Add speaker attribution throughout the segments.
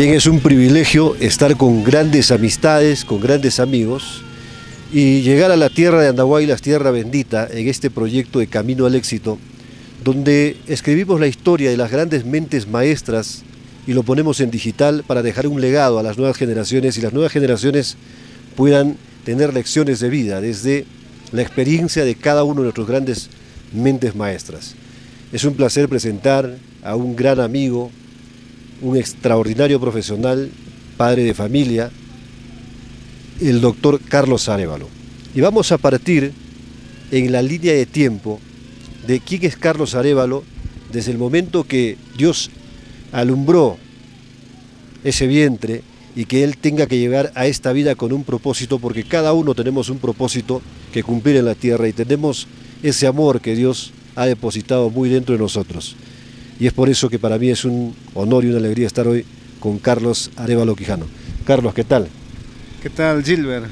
Speaker 1: Bien, es un privilegio estar con grandes amistades, con grandes amigos y llegar a la tierra de Andahuaylas, tierra bendita, en este proyecto de Camino al Éxito, donde escribimos la historia de las grandes mentes maestras y lo ponemos en digital para dejar un legado a las nuevas generaciones y las nuevas generaciones puedan tener lecciones de vida desde la experiencia de cada uno de nuestros grandes mentes maestras. Es un placer presentar a un gran amigo, un extraordinario profesional, padre de familia, el doctor Carlos Arévalo. Y vamos a partir en la línea de tiempo de quién es Carlos Arévalo desde el momento que Dios alumbró ese vientre y que él tenga que llegar a esta vida con un propósito, porque cada uno tenemos un propósito que cumplir en la tierra y tenemos ese amor que Dios ha depositado muy dentro de nosotros. Y es por eso que para mí es un honor y una alegría estar hoy con Carlos Arévalo Quijano. Carlos, ¿qué tal?
Speaker 2: ¿Qué tal, Gilbert?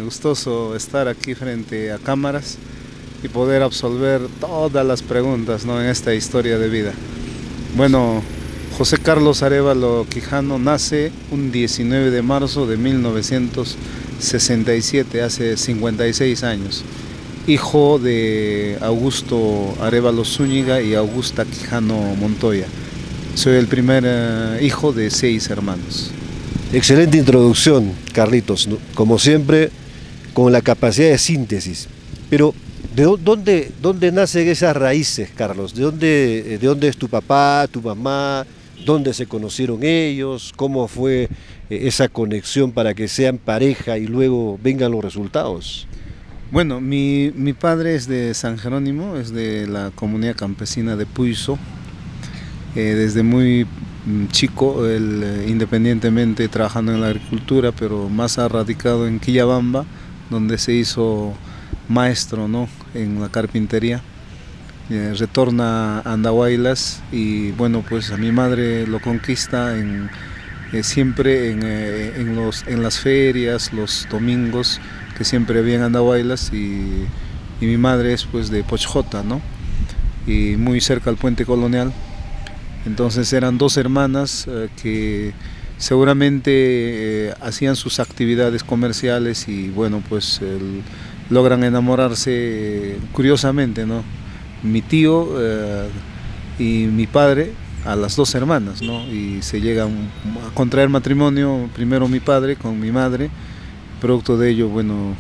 Speaker 2: Gustoso estar aquí frente a cámaras y poder absolver todas las preguntas, ¿no?, en esta historia de vida. Bueno, José Carlos Arévalo Quijano nace un 19 de marzo de 1967, hace 56 años. Hijo de Augusto Arévalo Zúñiga y Augusta Quijano Montoya. Soy el primer hijo de 6 hermanos.
Speaker 1: Excelente introducción, Carlitos, ¿no? Como siempre, con la capacidad de síntesis. Pero, ¿de dónde nacen esas raíces, Carlos? ¿De dónde es tu papá, tu mamá? ¿Dónde se conocieron ellos? ¿Cómo fue esa conexión para que sean pareja y luego vengan los resultados?
Speaker 2: Bueno, mi padre es de San Jerónimo, es de la comunidad campesina de Puizo. Desde muy chico, él independientemente trabajando en la agricultura, pero más ha radicado en Quillabamba, donde se hizo maestro, ¿no?, en la carpintería. Retorna a Andahuaylas y bueno, pues a mi madre lo conquista siempre en las ferias, los domingos, que siempre había en Andahuaylas, y mi madre es pues de Pochjota, ¿no?, y muy cerca al puente colonial. Entonces eran 2 hermanas que seguramente hacían sus actividades comerciales y bueno, pues logran enamorarse curiosamente, ¿no?, mi tío y mi padre a las 2 hermanas, ¿no?, y se llegan a contraer matrimonio, primero mi padre con mi madre. Producto de ello, bueno,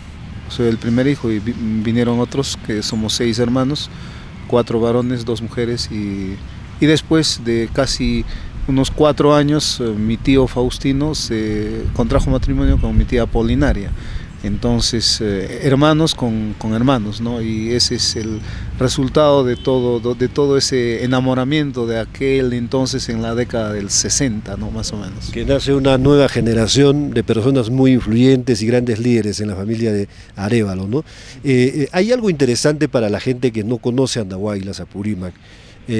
Speaker 2: soy el primer hijo y vinieron otros, que somos 6 hermanos, 4 varones, 2 mujeres, y después de casi unos 4 años mi tío Faustino se contrajo matrimonio con mi tía Apolinaria. Entonces, hermanos con hermanos, ¿no? Y ese es el resultado de todo ese enamoramiento de aquel entonces en la década del 60, ¿no?, más o menos.
Speaker 1: Que nace una nueva generación de personas muy influyentes y grandes líderes en la familia de Arévalo, ¿no? Hay algo interesante para la gente que no conoce Andahuaylas, Apurímac.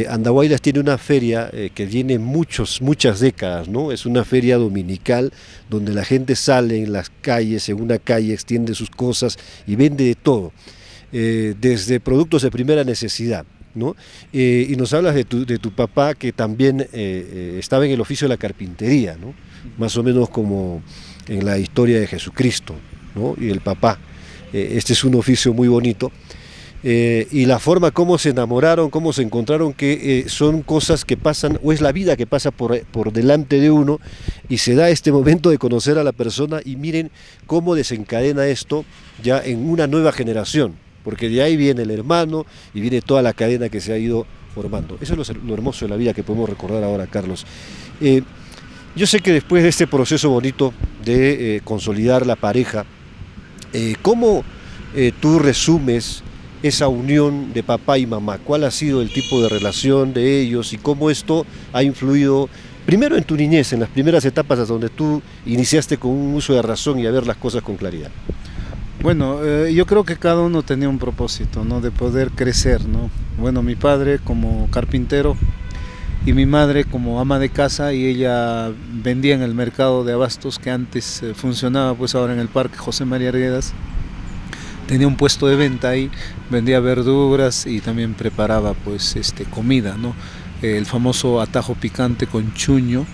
Speaker 1: Andahuaylas tiene una feria que tiene muchas décadas, ¿no? Es una feria dominical donde la gente sale en las calles, en una calle, extiende sus cosas y vende de todo, desde productos de primera necesidad, ¿no? Y nos hablas de tu papá, que también estaba en el oficio de la carpintería, ¿no?, más o menos como en la historia de Jesucristo, ¿no?, y el papá. Este es un oficio muy bonito. Y la forma como se enamoraron, cómo se encontraron, que son cosas que pasan, o es la vida que pasa por delante de uno, y se da este momento de conocer a la persona, y miren cómo desencadena esto ya en una nueva generación, porque de ahí viene el hermano y viene toda la cadena que se ha ido formando. Eso es lo hermoso de la vida que podemos recordar ahora, Carlos. Yo sé que después de este proceso bonito de consolidar la pareja, ¿cómo tú resumes esa unión de papá y mamá? ¿Cuál ha sido el tipo de relación de ellos y cómo esto ha influido primero en tu niñez, en las primeras etapas hasta donde tú iniciaste con un uso de razón y a ver las cosas con claridad?
Speaker 2: Bueno, yo creo que cada uno tenía un propósito, ¿no?, de poder crecer, ¿no? Bueno, mi padre como carpintero y mi madre como ama de casa, y ella vendía en el mercado de abastos que antes funcionaba pues ahora en el Parque José María Arguedas. Tenía un puesto de venta ahí, vendía verduras y también preparaba pues comida, ¿no? El famoso atajo picante con chuño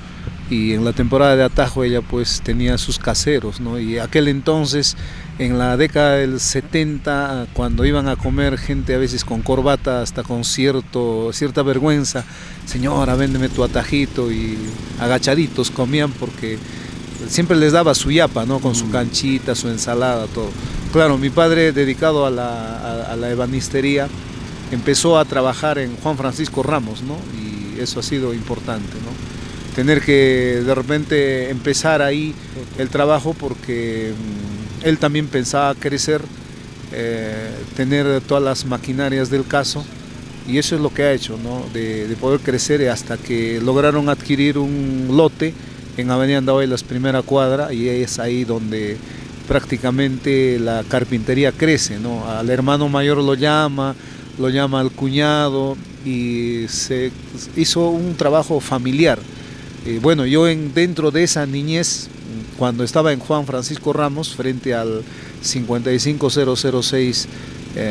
Speaker 2: y en la temporada de atajo ella pues tenía sus caseros, ¿no? Y aquel entonces, en la década del 70, cuando iban a comer gente a veces con corbata, hasta con cierta vergüenza, señora, véndeme tu atajito, y agachaditos comían porque siempre les daba su yapa, ¿no? Con su canchita, su ensalada, todo. Claro, mi padre, dedicado a la ebanistería, empezó a trabajar en Juan Francisco Ramos, ¿no? Y eso ha sido importante, ¿no? Tener que de repente empezar ahí el trabajo, porque él también pensaba crecer, tener todas las maquinarias del caso, y eso es lo que ha hecho, ¿no? De poder crecer hasta que lograron adquirir un lote en Avenida Andahuaylas, primera cuadra, y es ahí donde prácticamente la carpintería crece, ¿no? Al hermano mayor lo llama al cuñado, y se hizo un trabajo familiar. Bueno, yo dentro de esa niñez, cuando estaba en Juan Francisco Ramos, frente al 55006,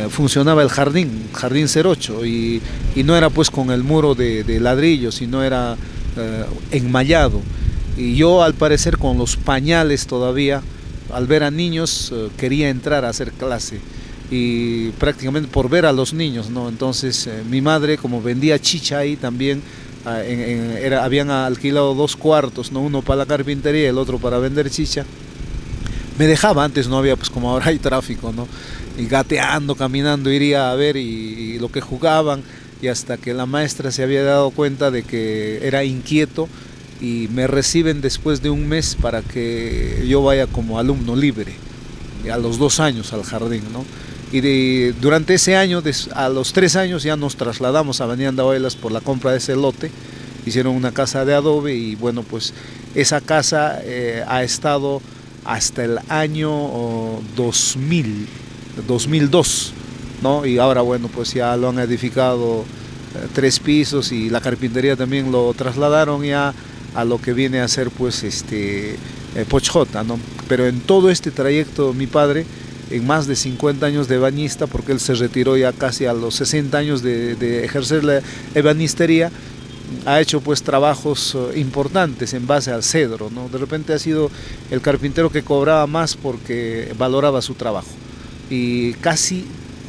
Speaker 2: funcionaba el jardín 08, y no era pues con el muro de ladrillo, sino era enmallado. Y yo, al parecer, con los pañales todavía, al ver a niños, quería entrar a hacer clase, y prácticamente por ver a los niños, ¿no? Entonces mi madre, como vendía chicha ahí también, habían alquilado 2 cuartos, ¿no? Uno para la carpintería y el otro para vender chicha. Me dejaba, antes no había, pues como ahora hay tráfico, ¿no? Y gateando, caminando, iría a ver y lo que jugaban, y hasta que la maestra se había dado cuenta de que era inquieto, y me reciben después de un mes para que yo vaya como alumno libre, a los 2 años al jardín, ¿no? Y durante ese año, a los 3 años, ya nos trasladamos a Avenida Andahuaylas por la compra de ese lote. Hicieron una casa de adobe, y bueno, pues esa casa ha estado hasta el año 2002, ¿no? Y ahora, bueno, pues ya lo han edificado 3 pisos, y la carpintería también lo trasladaron ya a lo que viene a ser pues Pochjota, ¿no? Pero en todo este trayecto, mi padre, en más de 50 años de ebanista, porque él se retiró ya casi a los 60 años de ejercer la ebanistería, ha hecho pues trabajos importantes en base al cedro, ¿no? De repente ha sido el carpintero que cobraba más porque valoraba su trabajo, y casi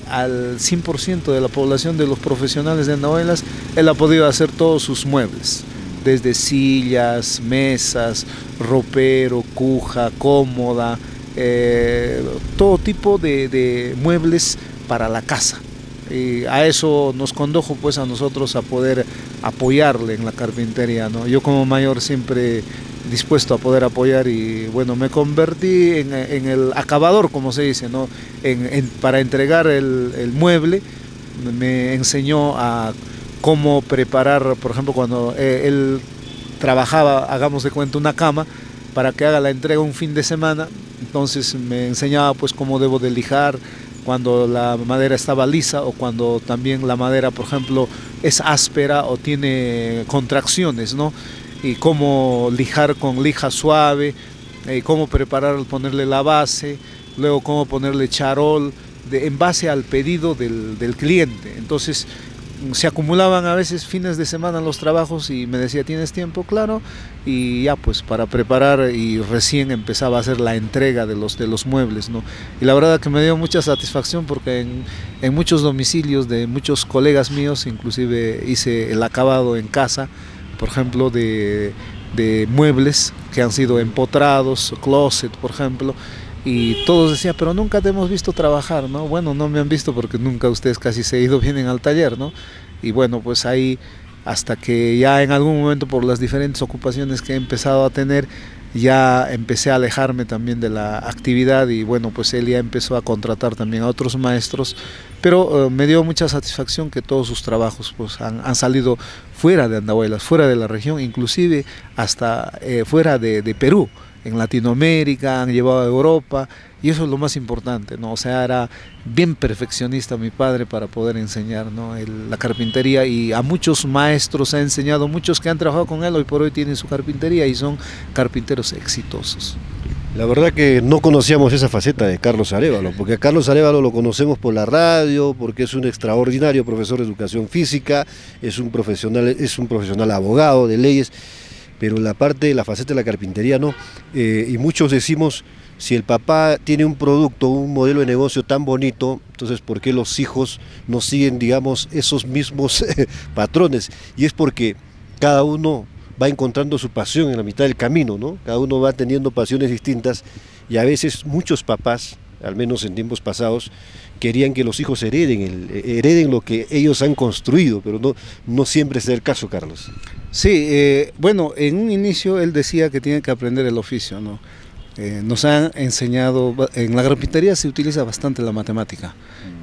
Speaker 2: al 100% de la población de los profesionales de Andahuaylas, él ha podido hacer todos sus muebles, desde sillas, mesas, ropero, cuja, cómoda, todo tipo de muebles para la casa. Y a eso nos condujo pues a nosotros a poder apoyarle en la carpintería, ¿no? Yo como mayor siempre dispuesto a poder apoyar, y bueno, me convertí en el acabador, como se dice, ¿no? Para entregar el mueble, me enseñó a cómo preparar, por ejemplo, cuando él trabajaba, hagamos de cuenta, una cama, para que haga la entrega un fin de semana. Entonces me enseñaba pues cómo debo de lijar cuando la madera estaba lisa, o cuando también la madera, por ejemplo, es áspera o tiene contracciones, ¿no? Y cómo lijar con lija suave, cómo preparar, ponerle la base, luego cómo ponerle charol, en base al pedido del cliente. Entonces se acumulaban a veces fines de semana los trabajos, y me decía, ¿tienes tiempo? Claro, y ya pues para preparar, y recién empezaba a hacer la entrega de los muebles, ¿no? Y la verdad que me dio mucha satisfacción, porque en muchos domicilios de muchos colegas míos, inclusive hice el acabado en casa, por ejemplo, de muebles que han sido empotrados, closet, por ejemplo, y todos decían, pero nunca te hemos visto trabajar, ¿no? Bueno, no me han visto porque nunca ustedes casi seguido vienen al taller, ¿no? Y bueno, pues ahí, hasta que ya en algún momento, por las diferentes ocupaciones que he empezado a tener, ya empecé a alejarme también de la actividad, y bueno, pues él ya empezó a contratar también a otros maestros, pero me dio mucha satisfacción que todos sus trabajos pues han salido fuera de Andahuaylas, fuera de la región, inclusive hasta fuera de Perú. En Latinoamérica, han llevado a Europa, y eso es lo más importante, ¿no? O sea, era bien perfeccionista mi padre para poder enseñar, ¿no? La carpintería, y a muchos maestros ha enseñado, muchos que han trabajado con él hoy por hoy tienen su carpintería y son carpinteros exitosos.
Speaker 1: La verdad que no conocíamos esa faceta de Carlos Arévalo, porque a Carlos Arévalo lo conocemos por la radio, porque es un extraordinario profesor de educación física, es un profesional abogado de leyes. pero la parte de la faceta de la carpintería no. Y muchos decimos, si el papá tiene un producto, un modelo de negocio tan bonito, entonces ¿por qué los hijos no siguen, digamos, esos mismos patrones? Y es porque cada uno va encontrando su pasión en la mitad del camino, ¿no? Cada uno va teniendo pasiones distintas y a veces muchos papás, al menos en tiempos pasados, querían que los hijos hereden lo que ellos han construido, pero no siempre es el caso, Carlos.
Speaker 2: Sí, bueno, en un inicio él decía que tiene que aprender el oficio, ¿no? Nos han enseñado, en la carpintería se utiliza bastante la matemática.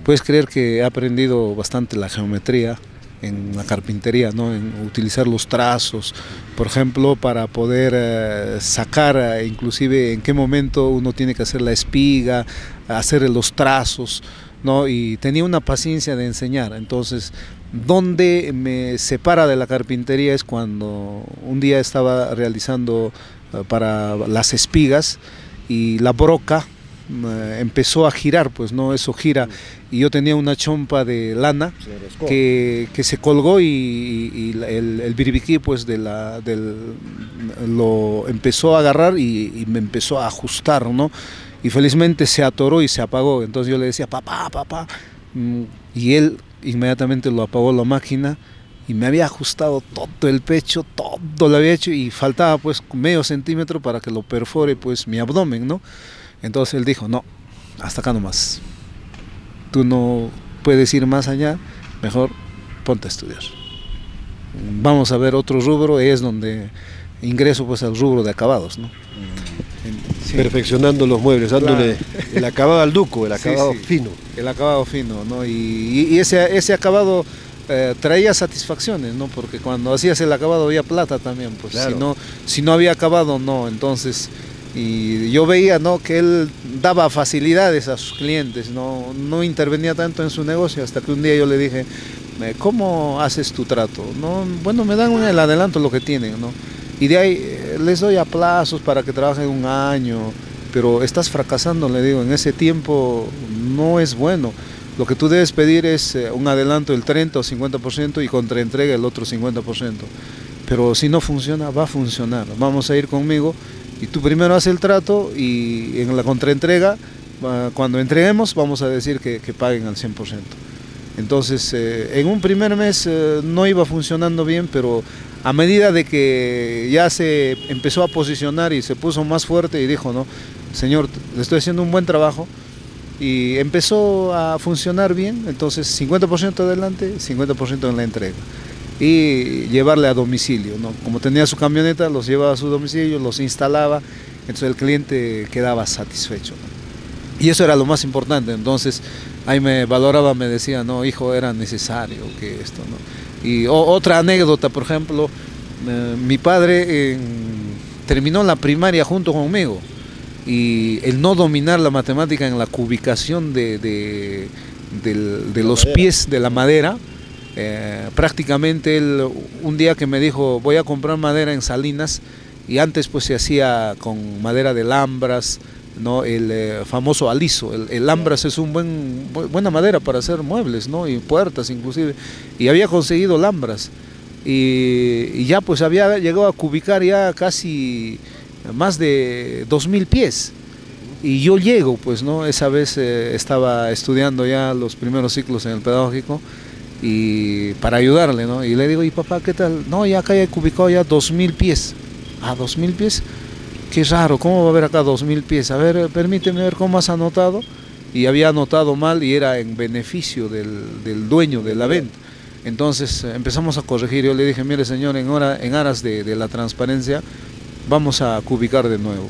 Speaker 2: Puedes creer que he aprendido bastante la geometría en la carpintería, ¿no? En utilizar los trazos, por ejemplo, para poder sacar inclusive en qué momento uno tiene que hacer la espiga, hacer los trazos, ¿no? Y tenía una paciencia de enseñar. Entonces, donde me separa de la carpintería es cuando un día estaba realizando para las espigas y la broca empezó a girar, pues no, eso gira, y yo tenía una chompa de lana que se colgó y el biribiquí pues lo empezó a agarrar y me empezó a ajustar, ¿no? Y felizmente se atoró y se apagó. Entonces yo le decía, papá, papá, y él inmediatamente lo apagó la máquina y me había ajustado todo el pecho, todo lo había hecho y faltaba pues medio centímetro para que lo perfore pues mi abdomen, ¿no? Entonces él dijo, no, hasta acá nomás, tú no puedes ir más allá, mejor ponte a estudiar. Vamos a ver otro rubro, es donde ingreso pues al rubro de acabados, ¿no?
Speaker 1: Sí. Perfeccionando los muebles, dándole el acabado al duco, el acabado fino.
Speaker 2: El acabado fino, ¿no? Y ese acabado traía satisfacciones, ¿no? Porque cuando hacías el acabado había plata también, pues claro. Si no había acabado, no. Entonces, y yo veía, ¿no?, que él daba facilidades a sus clientes, no intervenía tanto en su negocio, hasta que un día yo le dije, ¿cómo haces tu trato? No, bueno, me dan el adelanto lo que tienen, ¿no? Y de ahí les doy a plazos para que trabajen un año, pero estás fracasando, le digo, en ese tiempo no es bueno. Lo que tú debes pedir es un adelanto del 30 o 50% y contraentrega el otro 50%. Pero si no funciona, va a funcionar. Vamos a ir conmigo y tú primero haces el trato y en la contraentrega, cuando entreguemos, vamos a decir que paguen al 100%. Entonces, en un primer mes no iba funcionando bien, pero a medida de que ya se empezó a posicionar y se puso más fuerte y dijo, no, señor, le estoy haciendo un buen trabajo, y empezó a funcionar bien. Entonces 50% adelante, 50% en la entrega y llevarle a domicilio, ¿no? Como tenía su camioneta, los llevaba a su domicilio, los instalaba, entonces el cliente quedaba satisfecho, ¿no? Y eso era lo más importante. Entonces ahí me valoraba, me decía, no, hijo, era necesario que esto, ¿no? Y otra anécdota, por ejemplo, mi padre terminó la primaria junto conmigo, y el no dominar la matemática en la cubicación de los pies de la madera, prácticamente él, un día que me dijo, voy a comprar madera en Salinas, y antes pues se hacía con madera de lambras, ¿no? El famoso aliso. El lambras es buena madera para hacer muebles, ¿no? Y puertas inclusive, y había conseguido lambras, y ya pues había llegado a cubicar ya casi más de 2000 pies, y yo llego pues, ¿no? Esa vez estaba estudiando ya los primeros ciclos en el pedagógico, y para ayudarle, ¿no? Y le digo, ¿y papá qué tal? No, ya acá ya he cubicado ya 2000 pies. ¿Ah, 2000 pies? Qué raro, ¿cómo va a haber acá 2000 pies? A ver, permíteme ver cómo has anotado. Y había anotado mal y era en beneficio del dueño de la venta. Entonces empezamos a corregir. Yo le dije, mire señor, en aras de la transparencia, vamos a cubicar de nuevo.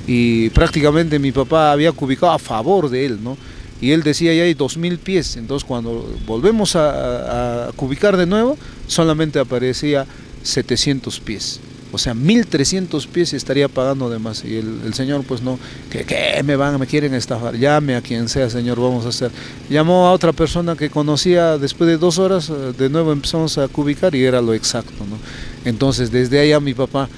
Speaker 2: Y prácticamente mi papá había cubicado a favor de él, ¿no? Y él decía, ya hay 2000 pies. Entonces cuando volvemos a cubicar de nuevo, solamente aparecía 700 pies. O sea, 1300 pies estaría pagando de más. Y el señor, pues no, ¿qué me quieren estafar? Llame a quien sea, señor, vamos a hacer. Llamó a otra persona que conocía, después de 2 horas, de nuevo empezamos a cubicar y era lo exacto, ¿no? Entonces, desde allá mi papá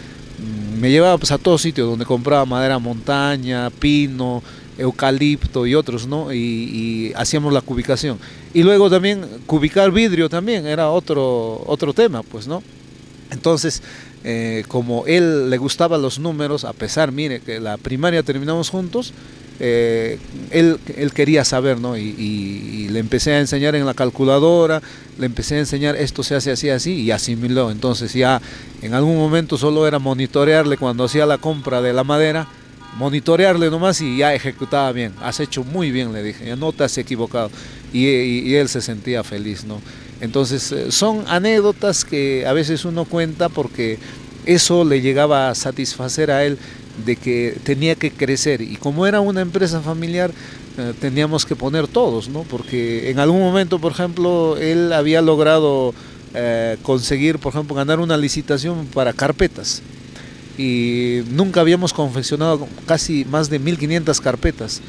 Speaker 2: me llevaba pues a todos sitios donde compraba madera montaña, pino, eucalipto y otros, ¿no? Y hacíamos la cubicación. Y luego también cubicar vidrio también era otro tema, pues, ¿no? Entonces, como él le gustaban los números, a pesar, mire, que la primaria terminamos juntos, él quería saber, ¿no? Y le empecé a enseñar en la calculadora, le empecé a enseñar esto se hace así, así, y asimiló. Entonces ya en algún momento solo era monitorearle cuando hacía la compra de la madera, monitorearle nomás y ya ejecutaba bien. Has hecho muy bien, le dije, ya no te has equivocado. Y él se sentía feliz, ¿no? Entonces son anécdotas que a veces uno cuenta porque eso le llegaba a satisfacer a él, de que tenía que crecer, y como era una empresa familiar teníamos que poner todos, ¿no? Porque en algún momento, por ejemplo, él había logrado conseguir, por ejemplo, ganar una licitación para carpetas, y nunca habíamos confeccionado casi más de 1500 carpetas.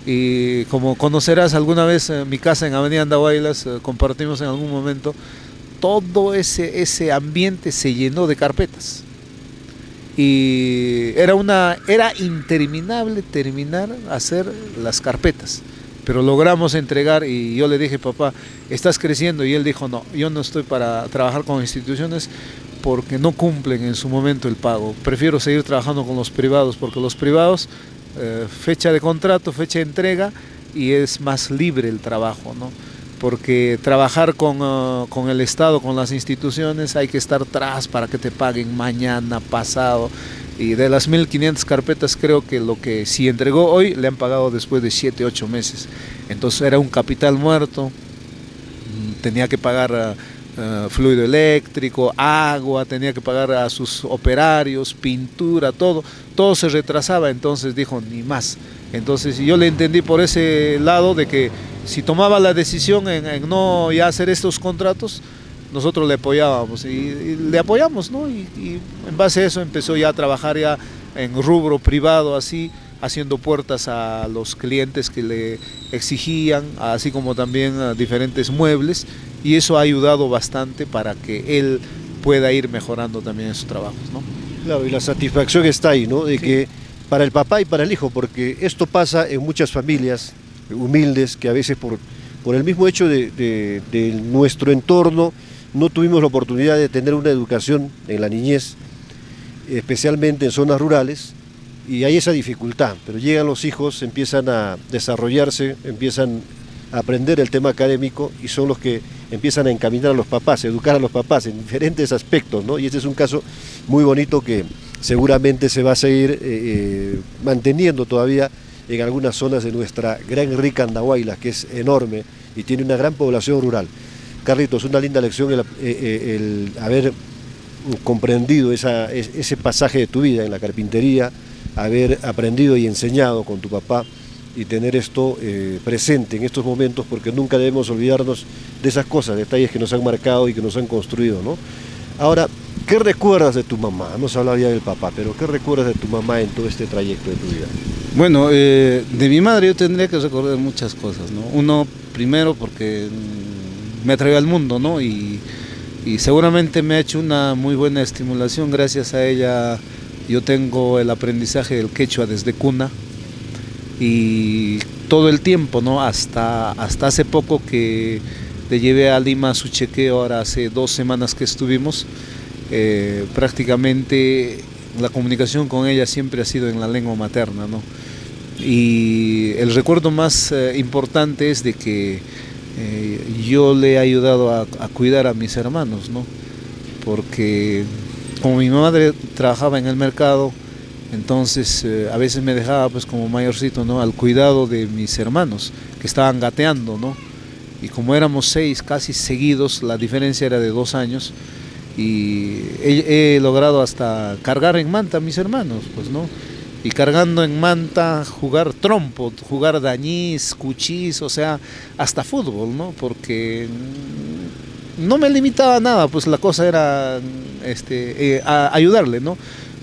Speaker 2: Y como conocerás alguna vez, mi casa en Avenida Andahuaylas, compartimos en algún momento, todo ese ambiente se llenó de carpetas. Y era interminable terminar hacer las carpetas, pero logramos entregar. Y yo le dije, papá, estás creciendo, y él dijo, no, yo no estoy para trabajar con instituciones porque no cumplen en su momento el pago, prefiero seguir trabajando con los privados, porque los privados, fecha de contrato, fecha de entrega, y es más libre el trabajo, ¿no? Porque trabajar con el Estado, con las instituciones, hay que estar atrás para que te paguen mañana, pasado. Y de las 1500 carpetas, creo que lo que si entregó hoy, le han pagado después de 7, 8 meses. Entonces era un capital muerto, tenía que pagar fluido eléctrico, agua, tenía que pagar a sus operarios, pintura, todo se retrasaba. Entonces dijo, ni más. Entonces yo le entendí por ese lado de que si tomaba la decisión en no ya hacer estos contratos, nosotros le apoyábamos, y le apoyamos, ¿no? Y en base a eso empezó ya a trabajar ya en rubro privado, así, haciendo puertas a los clientes que le exigían, así como también a diferentes muebles, y eso ha ayudado bastante para que él pueda ir mejorando también en sus trabajos, ¿no?
Speaker 1: Claro, y la satisfacción está ahí, ¿no? De sí, que para el papá y para el hijo, porque esto pasa en muchas familias humildes que a veces por el mismo hecho de nuestro entorno no tuvimos la oportunidad de tener una educación en la niñez, especialmente en zonas rurales, y hay esa dificultad, pero llegan los hijos, empiezan a desarrollarse, empiezan a aprender el tema académico, y son los que empiezan a encaminar a los papás, a educar a los papás en diferentes aspectos, ¿no? Y este es un caso muy bonito que seguramente se va a seguir manteniendo todavía en algunas zonas de nuestra gran y rica Andahuaylas, que es enorme y tiene una gran población rural. Carlitos, una linda lección el haber comprendido ese pasaje de tu vida en la carpintería, haber aprendido y enseñado con tu papá, y tener esto presente en estos momentos, porque nunca debemos olvidarnos de esas cosas, detalles que nos han marcado y que nos han construido, ¿no? Ahora, ¿qué recuerdas de tu mamá? Hemos hablado ya del papá, pero ¿qué recuerdas de tu mamá en todo este trayecto de tu vida?
Speaker 2: Bueno, de mi madre yo tendría que recordar muchas cosas, ¿no? Uno, primero, porque me atrevió al mundo, ¿no? Y seguramente me ha hecho una muy buena estimulación. Gracias a ella yo tengo el aprendizaje del quechua desde cuna, y todo el tiempo, ¿no? Hasta hace poco que le llevé a Lima su chequeo, ahora hace 2 semanas que estuvimos, prácticamente la comunicación con ella siempre ha sido en la lengua materna, ¿no? Y el recuerdo más importante es de que yo le he ayudado a cuidar a mis hermanos, ¿no? Porque como mi madre trabajaba en el mercado, entonces a veces me dejaba pues como mayorcito, ¿no? Al cuidado de mis hermanos que estaban gateando, ¿no? Y como éramos 6 casi seguidos, la diferencia era de 2 años, y he logrado hasta cargar en manta a mis hermanos, pues, ¿no? Y cargando en manta, jugar trompo, jugar dañís, cuchís, o sea, hasta fútbol, ¿no? Porque no me limitaba a nada, pues la cosa era ayudarle, ¿no?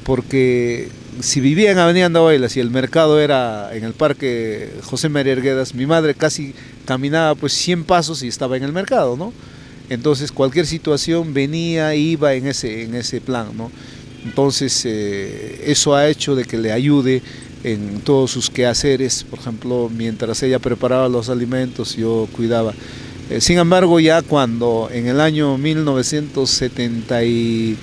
Speaker 2: Porque si vivía en Avenida Andahuaylas y el mercado era en el Parque José María Arguedas, mi madre casi caminaba pues 100 pasos y estaba en el mercado, ¿no? Entonces cualquier situación venía, iba en ese plan, ¿no? Entonces eso ha hecho de que le ayude en todos sus quehaceres. Por ejemplo, mientras ella preparaba los alimentos, yo cuidaba. Sin embargo, ya cuando en el año 1974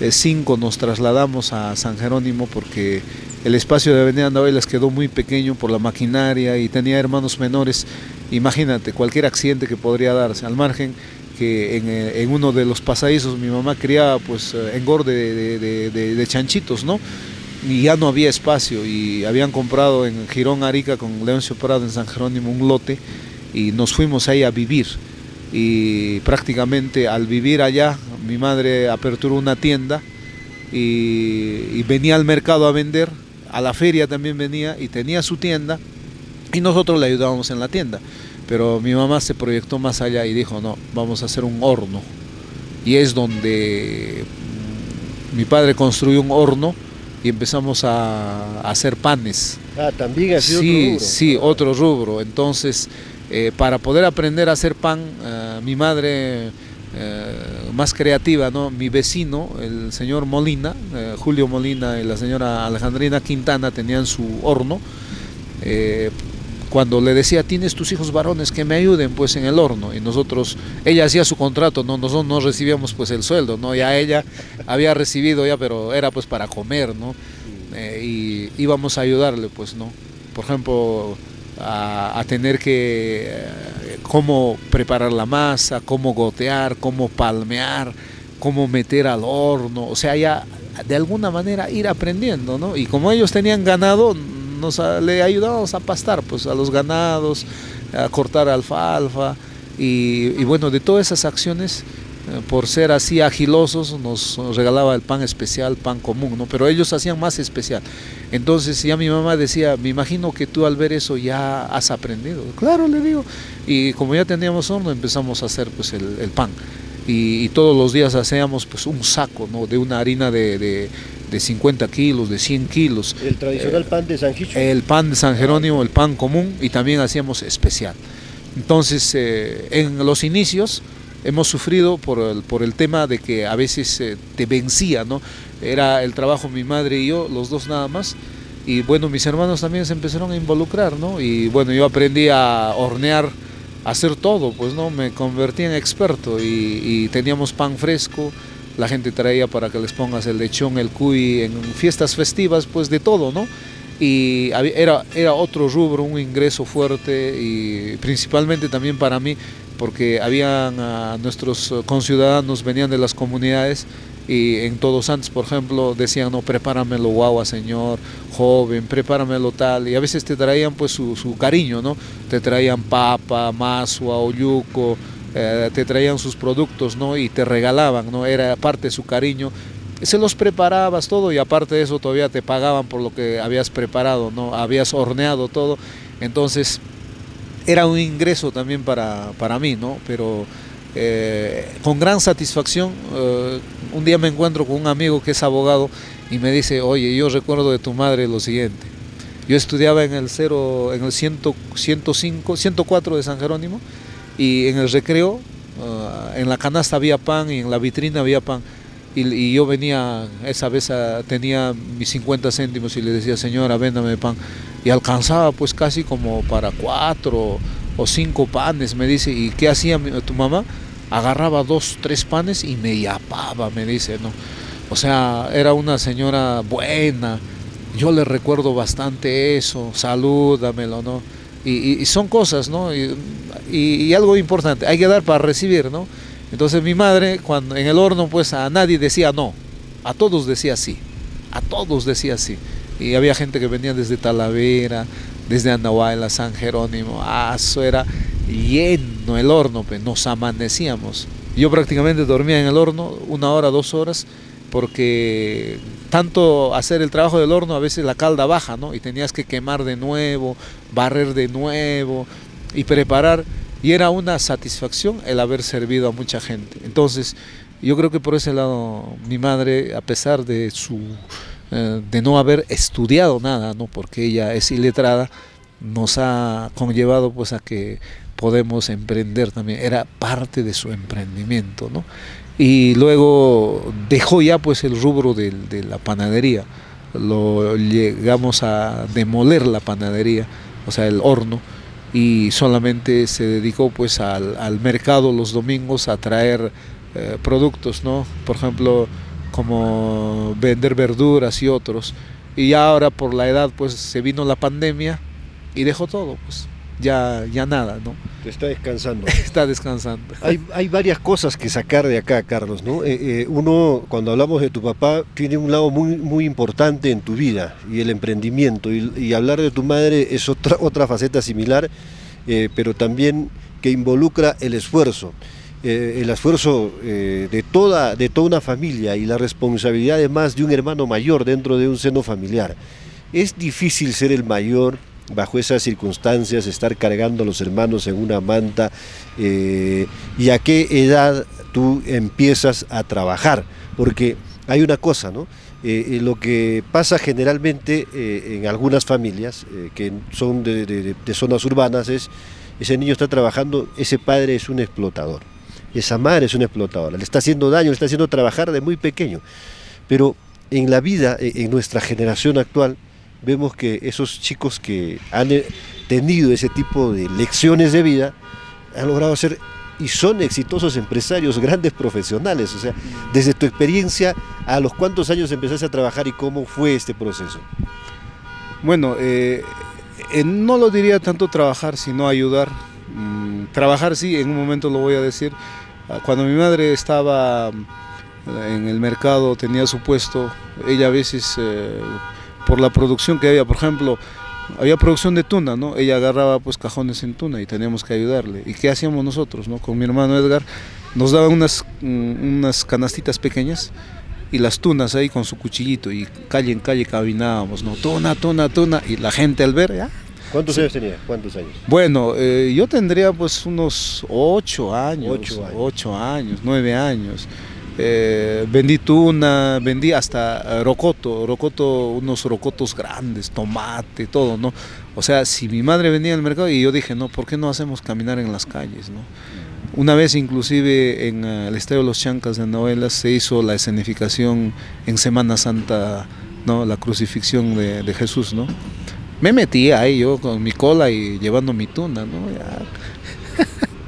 Speaker 2: 2005 nos trasladamos a San Jerónimo porque el espacio de Avenida Andahuay les quedó muy pequeño por la maquinaria y tenía hermanos menores. Imagínate, cualquier accidente que podría darse, al margen que en uno de los pasadizos mi mamá criaba pues engorde de chanchitos, ¿no? Y ya no había espacio y habían comprado en Girón Arica con Leoncio Prado en San Jerónimo un lote y nos fuimos ahí a vivir. Y prácticamente al vivir allá mi madre aperturó una tienda y venía al mercado a vender, a la feria también venía y tenía su tienda y nosotros le ayudábamos en la tienda, pero mi mamá se proyectó más allá y dijo no, vamos a hacer un horno, y es donde mi padre construyó un horno y empezamos a hacer panes.
Speaker 1: Ah, también ha sido
Speaker 2: sí,
Speaker 1: otro rubro.
Speaker 2: Sí, otro rubro. Entonces para poder aprender a hacer pan, mi madre más creativa, ¿no? Mi vecino, el señor Molina, Julio Molina y la señora Alejandrina Quintana tenían su horno. Cuando le decía, tienes tus hijos varones que me ayuden pues en el horno, y nosotros, ella hacía su contrato, ¿no? Nosotros no recibíamos pues el sueldo, ¿no? Ya ella había recibido ya, pero era pues para comer, ¿no? Y íbamos a ayudarle pues, ¿no? Por ejemplo, a tener que cómo preparar la masa, cómo gotear, cómo palmear, cómo meter al horno, o sea, ya de alguna manera ir aprendiendo, ¿no? Y como ellos tenían ganado, le ayudábamos a pastar pues a los ganados, a cortar alfalfa y bueno, de todas esas acciones, por ser así agilosos, nos regalaba el pan especial, pan común, ¿no? Pero ellos hacían más especial. Entonces ya mi mamá decía, me imagino que tú al ver eso ya has aprendido. Claro, le digo. Y como ya teníamos horno, empezamos a hacer pues el pan. Y todos los días hacíamos pues un saco, ¿no? De una harina de 50 kilos, de 100 kilos.
Speaker 1: El tradicional pan de San Jerónimo.
Speaker 2: El pan de San Jerónimo, el pan común, y también hacíamos especial. Entonces, en los inicios hemos sufrido por el tema de que a veces te vencía, ¿no? Era el trabajo mi madre y yo, los dos nada más. Y bueno, mis hermanos también se empezaron a involucrar, ¿no? Y bueno, yo aprendí a hornear, a hacer todo, pues, ¿no? Me convertí en experto y teníamos pan fresco. La gente traía para que les pongas el lechón, el cuy, en fiestas festivas, pues de todo, ¿no? Y era otro rubro, un ingreso fuerte, y principalmente también para mí, porque habían nuestros conciudadanos, venían de las comunidades, y en Todos Santos, por ejemplo, decían, no, prepáramelo guagua, señor, joven, prepáramelo tal, y a veces te traían pues su cariño, ¿no? Te traían papa, masua, oyuco, te traían sus productos, ¿no? Y te regalaban, ¿no? Era parte de su cariño. Se los preparabas todo y aparte de eso todavía te pagaban por lo que habías preparado, ¿no? Habías horneado todo. Entonces era un ingreso también para mí, ¿no? Pero con gran satisfacción, un día me encuentro con un amigo que es abogado y me dice, oye, yo recuerdo de tu madre lo siguiente. Yo estudiaba en el 104 de San Jerónimo, y en el recreo, en la canasta había pan y en la vitrina había pan. Y yo venía, esa vez tenía mis 50 céntimos y le decía, señora, véndame pan. Y alcanzaba pues casi como para 4 o 5 panes, me dice. ¿Y qué hacía tu mamá? Agarraba 2, 3 panes y me yapaba, me dice, ¿no? O sea, era una señora buena. Yo le recuerdo bastante eso, salúdamelo, ¿no? Y son cosas, ¿no? Y algo importante, hay que dar para recibir, ¿no? Entonces mi madre, cuando en el horno, pues a nadie decía no, a todos decía sí, a todos decía sí. Y había gente que venía desde Talavera, desde Andahuayla, San Jerónimo, eso era lleno el horno, pues nos amanecíamos. Yo prácticamente dormía en el horno 1 hora, 2 horas, porque tanto hacer el trabajo del horno, a veces la calda baja, ¿no? Y tenías que quemar de nuevo, barrer de nuevo y preparar. Y era una satisfacción el haber servido a mucha gente. Entonces, yo creo que por ese lado, mi madre, a pesar de de no haber estudiado nada, ¿no? Porque ella es iletrada, nos ha conllevado pues a que podemos emprender también. Era parte de su emprendimiento, ¿no? Y luego dejó ya pues el rubro de la panadería. Llegamos a demoler la panadería, o sea, el horno, y solamente se dedicó pues al mercado los domingos a traer productos, ¿no? Por ejemplo, como vender verduras y otros. Y ya ahora por la edad pues se vino la pandemia y dejó todo, pues ya nada, ¿no?
Speaker 1: Está descansando.
Speaker 2: Está descansando.
Speaker 1: Hay varias cosas que sacar de acá, Carlos, ¿no? Uno, cuando hablamos de tu papá, tiene un lado muy importante en tu vida, y el emprendimiento, y hablar de tu madre es otra faceta similar, pero también que involucra el esfuerzo de toda una familia, y la responsabilidad además de un hermano mayor dentro de un seno familiar. Es difícil ser el mayor bajo esas circunstancias, estar cargando a los hermanos en una manta, y a qué edad tú empiezas a trabajar, porque hay una cosa, ¿no? Lo que pasa generalmente en algunas familias que son de zonas urbanas es, ese niño está trabajando, ese padre es un explotador, esa madre es una explotadora, le está haciendo daño, le está haciendo trabajar de muy pequeño. Pero en la vida, en nuestra generación actual, vemos que esos chicos que han tenido ese tipo de lecciones de vida han logrado ser y son exitosos empresarios, grandes profesionales. O sea, desde tu experiencia, ¿a los cuántos años empezaste a trabajar y cómo fue este proceso?
Speaker 2: Bueno, no lo diría tanto trabajar, sino ayudar. Trabajar sí, en un momento lo voy a decir. Cuando mi madre estaba en el mercado, tenía su puesto, ella a veces, por la producción que había, por ejemplo, había producción de tuna, ¿no? Ella agarraba pues cajones en tuna y teníamos que ayudarle. ¿Y qué hacíamos nosotros, no? Con mi hermano Edgar nos daban unas canastitas pequeñas y las tunas ahí con su cuchillito, y calle en calle caminábamos, ¿no? Tuna, y la gente al ver, ¿ya?
Speaker 1: ¿Cuántos años tenía? ¿Cuántos años?
Speaker 2: Bueno, yo tendría pues unos 8 años, 9 años. Vendí tuna, vendí hasta rocoto, unos rocotos grandes, tomate, todo, ¿no? O sea, si mi madre vendía en el mercado, y yo dije, no, ¿por qué no hacemos caminar en las calles, no? Una vez inclusive en el Estadio de los Chancas de Novelas se hizo la escenificación en Semana Santa, ¿no? La crucifixión de Jesús, ¿no? Me metí ahí yo con mi cola y llevando mi tuna, ¿no? Ya.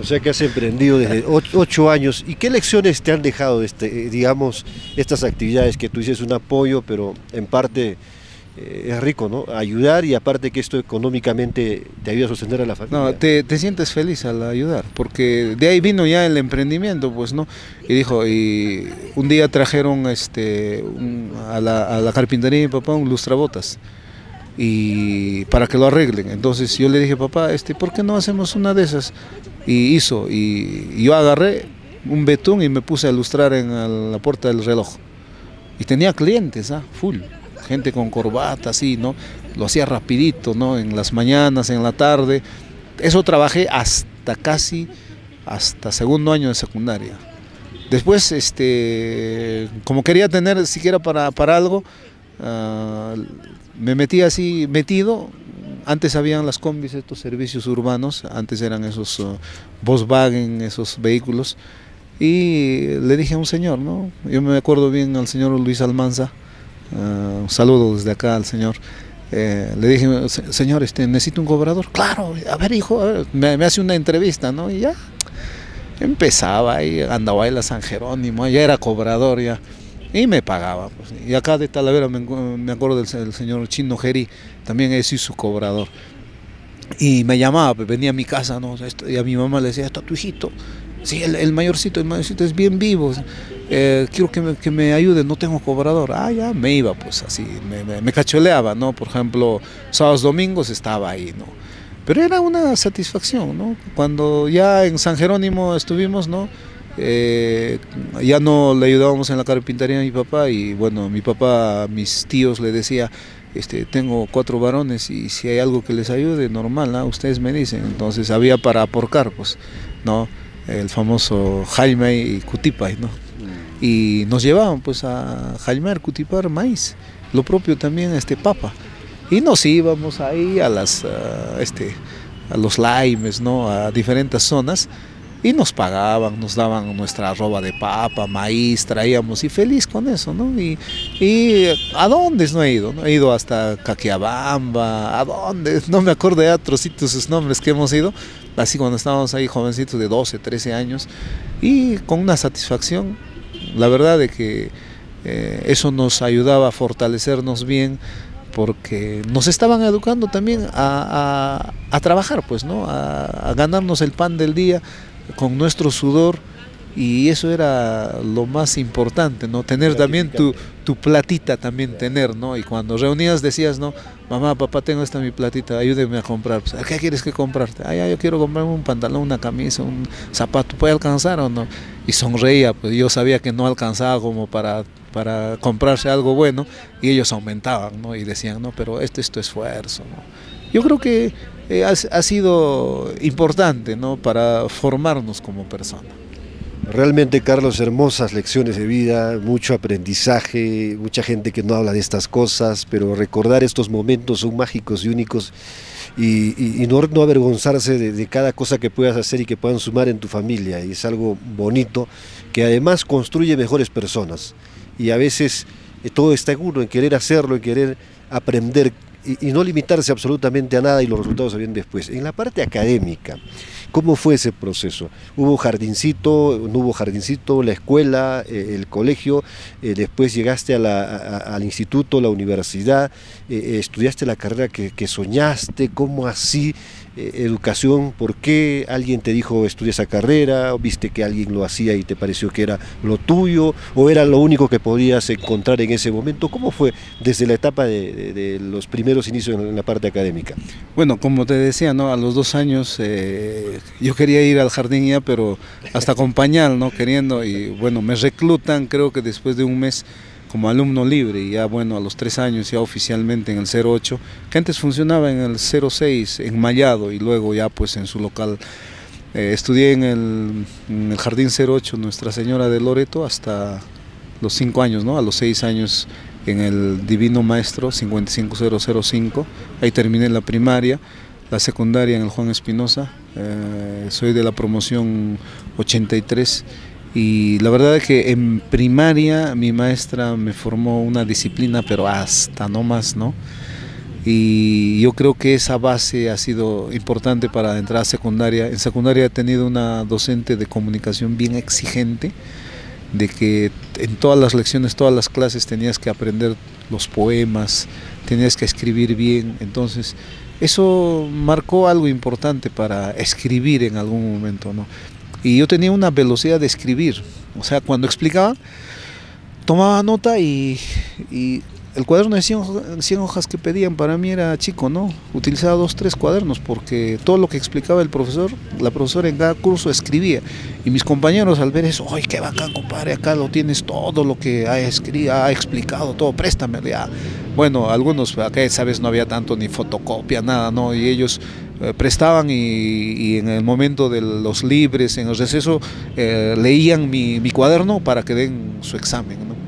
Speaker 1: O sea que has emprendido desde 8 años. ¿Y qué lecciones te han dejado, digamos, estas actividades que tú dices un apoyo, pero en parte es rico, ¿no? Ayudar, y aparte que esto económicamente te ayuda a sostener a la familia.
Speaker 2: No, te sientes feliz al ayudar, porque de ahí vino ya el emprendimiento, pues, ¿no? Y dijo, y un día trajeron a la carpintería de mi papá un lustrabotas, y para que lo arreglen. Entonces yo le dije, papá, ¿por qué no hacemos una de esas? Y hizo, y yo agarré un betún y me puse a lustrar en la puerta del reloj. Y tenía clientes, full, gente con corbata, así, ¿no? Lo hacía rapidito, ¿no? En las mañanas, en la tarde. Eso trabajé hasta segundo año de secundaria. Después, como quería tener siquiera para algo, me metí así, metido. Antes habían las combis, estos servicios urbanos, antes eran esos Volkswagen, esos vehículos, y le dije a un señor, ¿no? Yo me acuerdo bien al señor Luis Almanza, un saludo desde acá al señor. Le dije, señor, necesito un cobrador. Claro, a ver, hijo, a ver, me hace una entrevista, ¿no? Y ya empezaba ahí, andaba ahí a San Jerónimo, ya era cobrador ya. Y me pagaba, pues. Y acá de Talavera me acuerdo del señor Chino Geri, también es su cobrador. Y me llamaba, pues, venía a mi casa, ¿no? Y a mi mamá le decía, está tu hijito. Sí, el mayorcito es bien vivo. Quiero que me ayude, no tengo cobrador. Ah, ya, me iba, pues así, me cacholeaba, ¿no? Por ejemplo, sábados, domingos estaba ahí, ¿no? Pero era una satisfacción, ¿no? Cuando ya en San Jerónimo estuvimos, ¿no? Ya no le ayudábamos en la carpintería a mi papá, y bueno, mi papá, mis tíos le decía, tengo 4 varones y si hay algo que les ayude, normal, ¿no? Ustedes me dicen. Entonces había para aporcar, pues, ¿no? El famoso Jaime y Cutipay, ¿no? Y nos llevaban pues a Jaime, Cutipar, maíz, lo propio también papa. Y nos íbamos ahí a los laimes, ¿no? A diferentes zonas. Y nos pagaban, nos daban nuestra arroba de papa, maíz, traíamos, y feliz con eso, ¿no? Y ¿a dónde no he ido? ¿No? He ido hasta Caquiabamba, ¿a dónde? No me acuerdo de otros sitios, sus nombres que hemos ido, así cuando estábamos ahí jovencitos de 12, 13 años, y con una satisfacción, la verdad de que Eso nos ayudaba a fortalecernos bien, porque nos estaban educando también a trabajar, pues, ¿no? A ganarnos el pan del día con nuestro sudor, y eso era lo más importante, ¿no? Tener también tu platita, también tener, ¿no? Y cuando reunías decías, ¿no? Mamá, papá, tengo esta mi platita, ayúdeme a comprar. Pues, ¿qué quieres que comprarte? Ah, yo quiero comprarme un pantalón, una camisa, un zapato, ¿puede alcanzar o no? Y sonreía, pues yo sabía que no alcanzaba como para comprarse algo bueno, y ellos aumentaban, ¿no? Y decían, no, pero este es tu esfuerzo, ¿no? Yo creo que ha sido importante, ¿no? Para formarnos como persona.
Speaker 1: Realmente, Carlos, hermosas lecciones de vida, mucho aprendizaje, mucha gente que no habla de estas cosas, pero recordar estos momentos son mágicos y únicos, y no avergonzarse de cada cosa que puedas hacer y que puedan sumar en tu familia, y es algo bonito que además construye mejores personas, y a veces todo está en uno, en querer hacerlo, en querer aprender, y no limitarse absolutamente a nada, y los resultados se ven después. En la parte académica, ¿cómo fue ese proceso? ¿Hubo jardincito, no hubo jardincito, la escuela, el colegio, después llegaste al instituto, la universidad, estudiaste la carrera que soñaste? ¿Cómo así? Educación, ¿por qué alguien te dijo estudia esa carrera? ¿O viste que alguien lo hacía y te pareció que era lo tuyo? ¿O era lo único que podías encontrar en ese momento? ¿Cómo fue desde la etapa de los primeros inicios en la parte académica?
Speaker 2: Bueno, como te decía, ¿no? A los 2 años yo quería ir al jardín ya, pero hasta con pañal, ¿no? Queriendo, y bueno, me reclutan, creo que después de un mes, como alumno libre, y ya bueno, a los 3 años ya oficialmente en el 08, que antes funcionaba en el 06, en Mallado, y luego ya pues en su local. Estudié en el Jardín 08 Nuestra Señora de Loreto hasta los 5 años, ¿no? A los 6 años en el Divino Maestro 55005, ahí terminé la primaria, la secundaria en el Juan Espinosa, soy de la promoción 83. Y la verdad es que en primaria mi maestra me formó una disciplina, pero hasta no más, ¿no? Y yo creo que esa base ha sido importante para entrar a secundaria. En secundaria he tenido una docente de comunicación bien exigente, de que en todas las lecciones, todas las clases tenías que aprender los poemas, tenías que escribir bien. Entonces eso marcó algo importante para escribir en algún momento, ¿no? Y yo tenía una velocidad de escribir, o sea, cuando explicaba, tomaba nota, y el cuaderno de 100 hojas que pedían para mí era chico, ¿no? Utilizaba 2, 3 cuadernos, porque todo lo que explicaba el profesor, la profesora en cada curso escribía. Y mis compañeros al ver eso, ¡ay, qué bacán, compadre! Acá lo tienes todo lo que ha explicado, todo, préstamelo ya. Bueno, algunos, acá esa vez no había tanto ni fotocopia, nada, ¿no? Y ellos prestaban, y en el momento de los libres, en el receso, leían mi cuaderno para que den su examen, ¿no?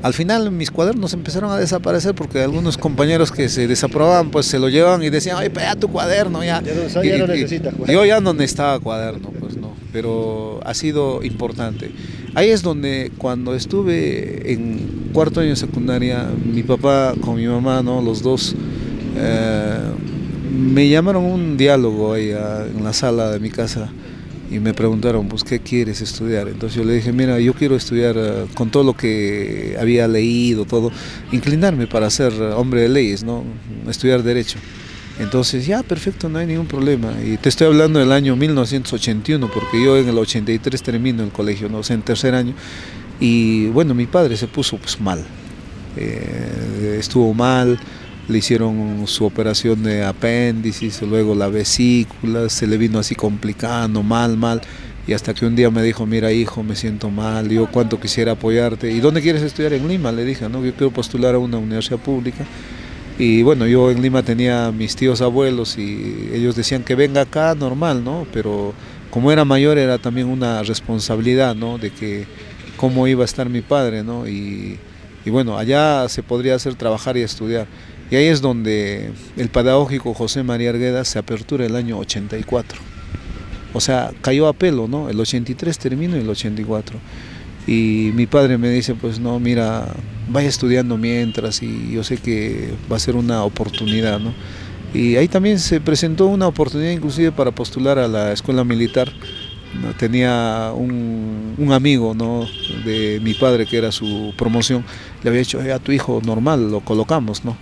Speaker 2: Al final mis cuadernos empezaron a desaparecer, porque algunos compañeros que se desaprobaban pues se lo llevaban y decían, oye, pega tu cuaderno ya.
Speaker 1: Ya no necesitas cuaderno.
Speaker 2: Yo ya no necesitaba cuaderno, pues no, pero ha sido importante. Ahí es donde, cuando estuve en 4º año de secundaria, mi papá con mi mamá, ¿no? Los dos, me llamaron a un diálogo ahí en la sala de mi casa, y me preguntaron, pues, ¿qué quieres estudiar? Entonces yo le dije, mira, yo quiero estudiar con todo lo que había leído, todo, inclinarme para ser hombre de leyes, ¿no? Estudiar Derecho. Entonces, ya, perfecto, no hay ningún problema. Y te estoy hablando del año 1981, porque yo en el 83 termino el colegio, ¿no? O sea, en 3er año. Y bueno, mi padre se puso pues mal, estuvo mal. Le hicieron su operación de apéndice, luego la vesícula, se le vino así complicando, mal, y hasta que un día me dijo, mira hijo, me siento mal, yo cuánto quisiera apoyarte. ¿Y dónde quieres estudiar? En Lima, le dije, ¿no? Yo quiero postular a una universidad pública. Y bueno, yo en Lima tenía mis tíos abuelos, y ellos decían que venga acá, normal, ¿no? Pero como era mayor, era también una responsabilidad, ¿no? De que cómo iba a estar mi padre, ¿no? Y bueno, allá se podría hacer trabajar y estudiar. Y ahí es donde el pedagógico José María Argueda se apertura el año 84. O sea, cayó a pelo, ¿no? El 83 terminó y el 84. Y mi padre me dice, pues no, mira, vaya estudiando mientras, y yo sé que va a ser una oportunidad, ¿no? Y ahí también se presentó una oportunidad inclusive para postular a la escuela militar tenía un amigo, ¿no?, de mi padre, que era su promoción, le había dicho: a tu hijo normal lo colocamos, ¿no?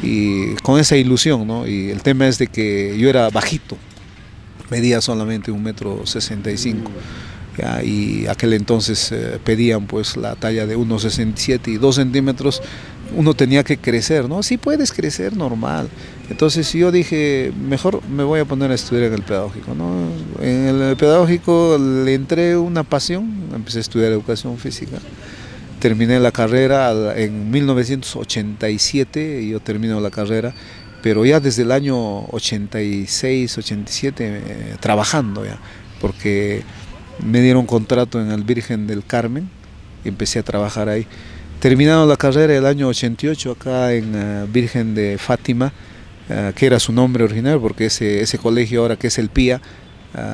Speaker 2: Y con esa ilusión, ¿no? Y el tema es de que yo era bajito, medía solamente 1,65 m, ¿ya? Y aquel entonces pedían pues la talla de 1,67 y 2 centímetros. Uno tenía que crecer, ¿no? Sí puedes crecer normal. Entonces yo dije, mejor me voy a poner a estudiar en el pedagógico, ¿no? En el pedagógico le entré una pasión, empecé a estudiar educación física. Terminé la carrera en 1987, yo termino la carrera, pero ya desde el año 86, 87 trabajando ya, porque me dieron contrato en el Virgen del Carmen y empecé a trabajar ahí. Terminando la carrera el año 88 acá en Virgen de Fátima, que era su nombre original, porque ese colegio ahora, que es el PIA,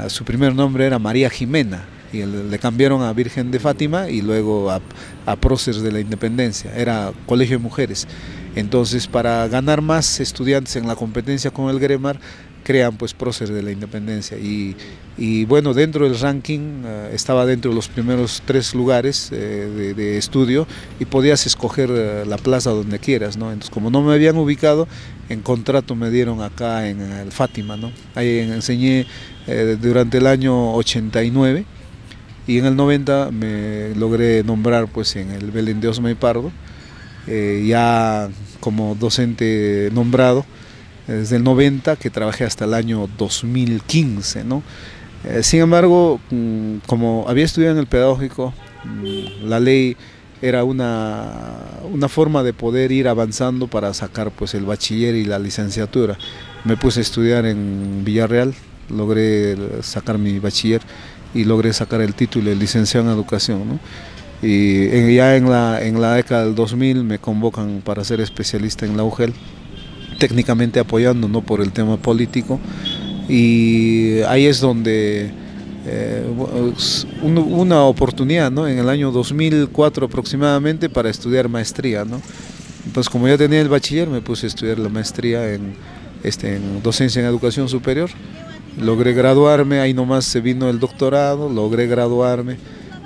Speaker 2: su primer nombre era María Jimena, y le cambiaron a Virgen de Fátima y luego a Próceres de la Independencia, era colegio de mujeres. Entonces, para ganar más estudiantes en la competencia con el Gremar, crean pues Próceres de la Independencia, y bueno, dentro del ranking estaba dentro de los primeros 3 lugares de estudio, y podías escoger la plaza donde quieras, ¿no? Entonces, como no me habían ubicado, en contrato me dieron acá en el Fátima, ¿no? Ahí enseñé durante el año 89, y en el 90 me logré nombrar pues en el Belén de Osma y Pardo, ya como docente nombrado desde el 90, que trabajé hasta el año 2015, ¿no? Sin embargo, como había estudiado en el pedagógico, la ley era una forma de poder ir avanzando para sacar pues el bachiller y la licenciatura. Me puse a estudiar en Villarreal, logré sacar mi bachiller y logré sacar el título de licenciado en educación, ¿no? Y ya en la década del 2000 me convocan para ser especialista en la UGEL, técnicamente apoyando, no por el tema político, y ahí es donde una oportunidad, ¿no?, en el año 2004 aproximadamente, para estudiar maestría, ¿no? Entonces, como ya tenía el bachiller, me puse a estudiar la maestría en docencia en educación superior. Logré graduarme, ahí nomás se vino el doctorado, logré graduarme,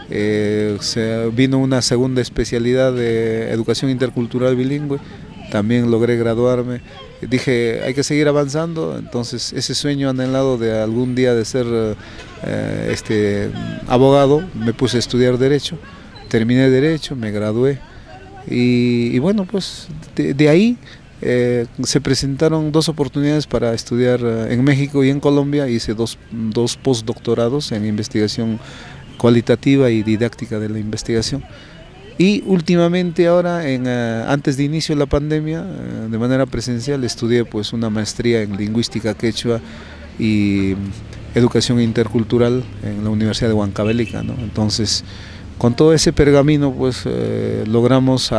Speaker 2: se vino una segunda especialidad de educación intercultural bilingüe, también logré graduarme. Dije, hay que seguir avanzando. Entonces ese sueño anhelado de algún día de ser abogado, me puse a estudiar Derecho, terminé Derecho, me gradué, y bueno, pues de ahí se presentaron 2 oportunidades para estudiar en México y en Colombia. Hice dos postdoctorados en investigación cualitativa y didáctica de la investigación. Y últimamente ahora, antes de inicio de la pandemia, de manera presencial, estudié pues una maestría en lingüística quechua y educación intercultural en la Universidad de Huancavelica, ¿no? Entonces, con todo ese pergamino, pues logramos